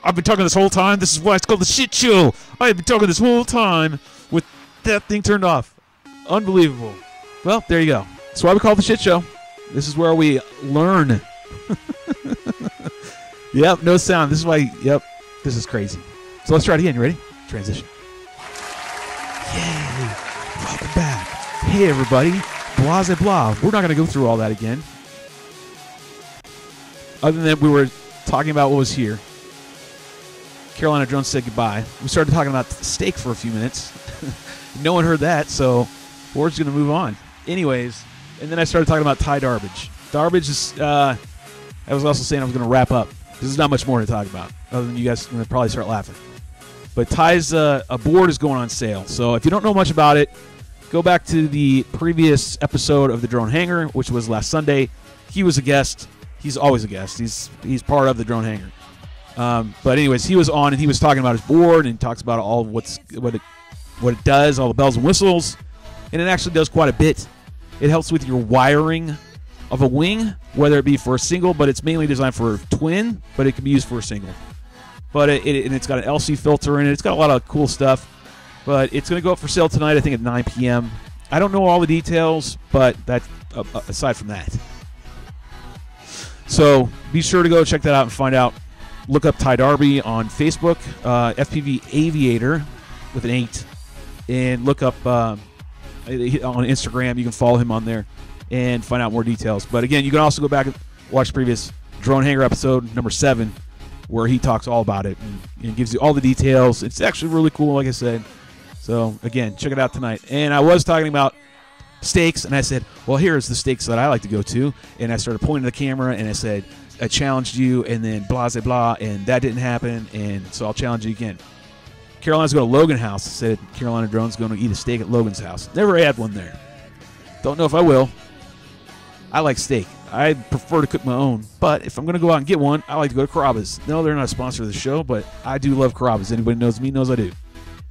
I've been talking this whole time. This is why it's called the shit show. I've been talking this whole time with that thing turned off. Unbelievable. Well, there you go. That's why we call it the shit show. This is where we learn. Yep, no sound. This is why, yep, this is crazy. So let's try it again. You ready? Transition. Yay. Welcome back. Hey, everybody. Blah, blah, blah. We're not going to go through all that again. Other than we were talking about what was here. Carolina Jones said goodbye. We started talking about steak for a few minutes. No one heard that, so we're just going to move on. Anyways, and then I started talking about Thai Darbage. Darbage is, I was also saying I was going to wrap up. There's not much more to talk about, other than you guys are going to probably start laughing. But Ty's a board is going on sale. So if you don't know much about it, go back to the previous episode of the Drone Hangar, which was last Sunday. He was a guest. He's always a guest. He's part of the Drone Hangar. But anyways, he was on and he was talking about his board and talks about all of what it does, all the bells and whistles, and it actually does quite a bit. It helps with your wiring of a wing, whether it be for a single, but it's mainly designed for a twin, but it can be used for a single. But it's got an LC filter in it. It's got a lot of cool stuff. But it's going to go up for sale tonight, I think, at 9 p.m. I don't know all the details, but that aside from that. So be sure to go check that out and find out. Look up Ty Darby on Facebook, FPV Aviator with an 8, and look up on Instagram. You can follow him on there and find out more details. But again, you can also go back and watch the previous Drone Hangar episode, number 7, where he talks all about it and gives you all the details. It's actually really cool, like I said. So again, check it out tonight. And I was talking about stakes, and I said, well, here's the stakes that I like to go to. And I started pointing to the camera, and I said, I challenged you, and then blah, blah, blah, and that didn't happen, and so I'll challenge you again. Carolina's going to Logan House. Said Carolina Drone's going to eat a steak at Logan's house. Never had one there. Don't know if I will. I like steak. I prefer to cook my own, but if I'm going to go out and get one, I like to go to Carrabba's. No, they're not a sponsor of the show, but I do love Carrabba's. Anybody knows me knows I do.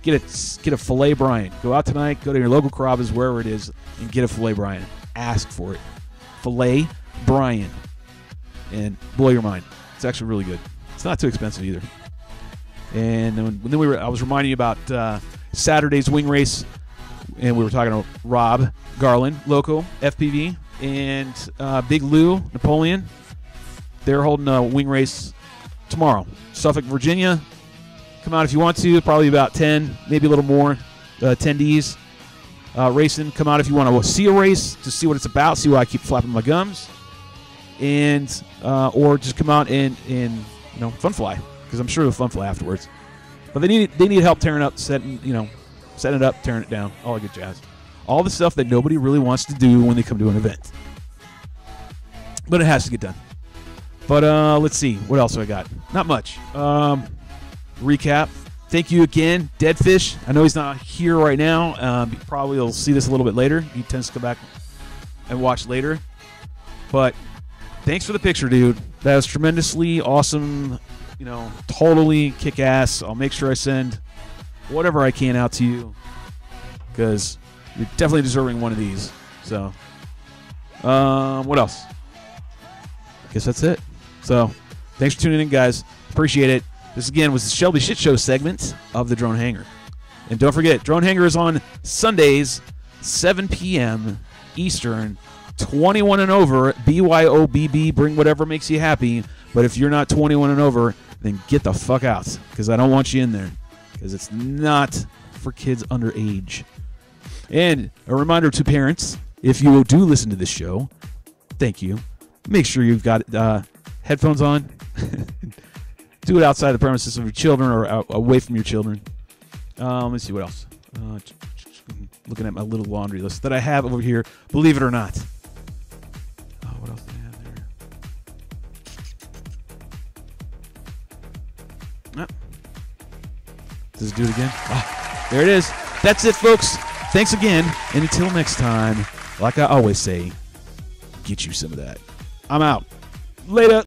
Get a filet Brian. Go out tonight, go to your local Carrabba's, wherever it is, and get a filet Brian. Ask for it. Filet Brian. And blow your mind. It's actually really good. It's not too expensive either. And then I was reminding you about Saturday's wing race, and we were talking to Rob Garland, local FPV, and Big Lou Napoleon. They're holding a wing race tomorrow. Suffolk, Virginia. Come out if you want to. Probably about 10, maybe a little more attendees racing. Come out if you want to see a race, to see what it's about, see why I keep flapping my gums. And or just come out and fun fly, because I'm sure they'll fun fly afterwards. But they need help tearing up, setting it up, tearing it down, all the good jazz, all the stuff that nobody really wants to do when they come to an event. But it has to get done. But let's see, what else do I got? Not much. Recap. Thank you again, Deadfish. I know he's not here right now. Probably will see this a little bit later. He tends to come back and watch later. But thanks for the picture, dude. That was tremendously awesome. Totally kick-ass. I'll make sure I send whatever I can out to you, because you're definitely deserving one of these. So, what else? I guess that's it. So, thanks for tuning in, guys. Appreciate it. This, again, was the Shelby Shit Show segment of the Drone Hangar. And don't forget, Drone Hangar is on Sundays, 7 p.m. Eastern. 21 and over, BYOBB, bring whatever makes you happy. But if you're not 21 and over, then get the fuck out, because I don't want you in there, because it's not for kids underage. And a reminder to parents, if you do listen to this show, thank you. Make sure you've got headphones on. Do it outside the premises of your children or away from your children. Let's see what else. Looking at my little laundry list that I have over here, believe it or not. What else do I have there? Does it do it again? There it is. That's it, folks. Thanks again. And until next time, like I always say, get you some of that. I'm out. Later.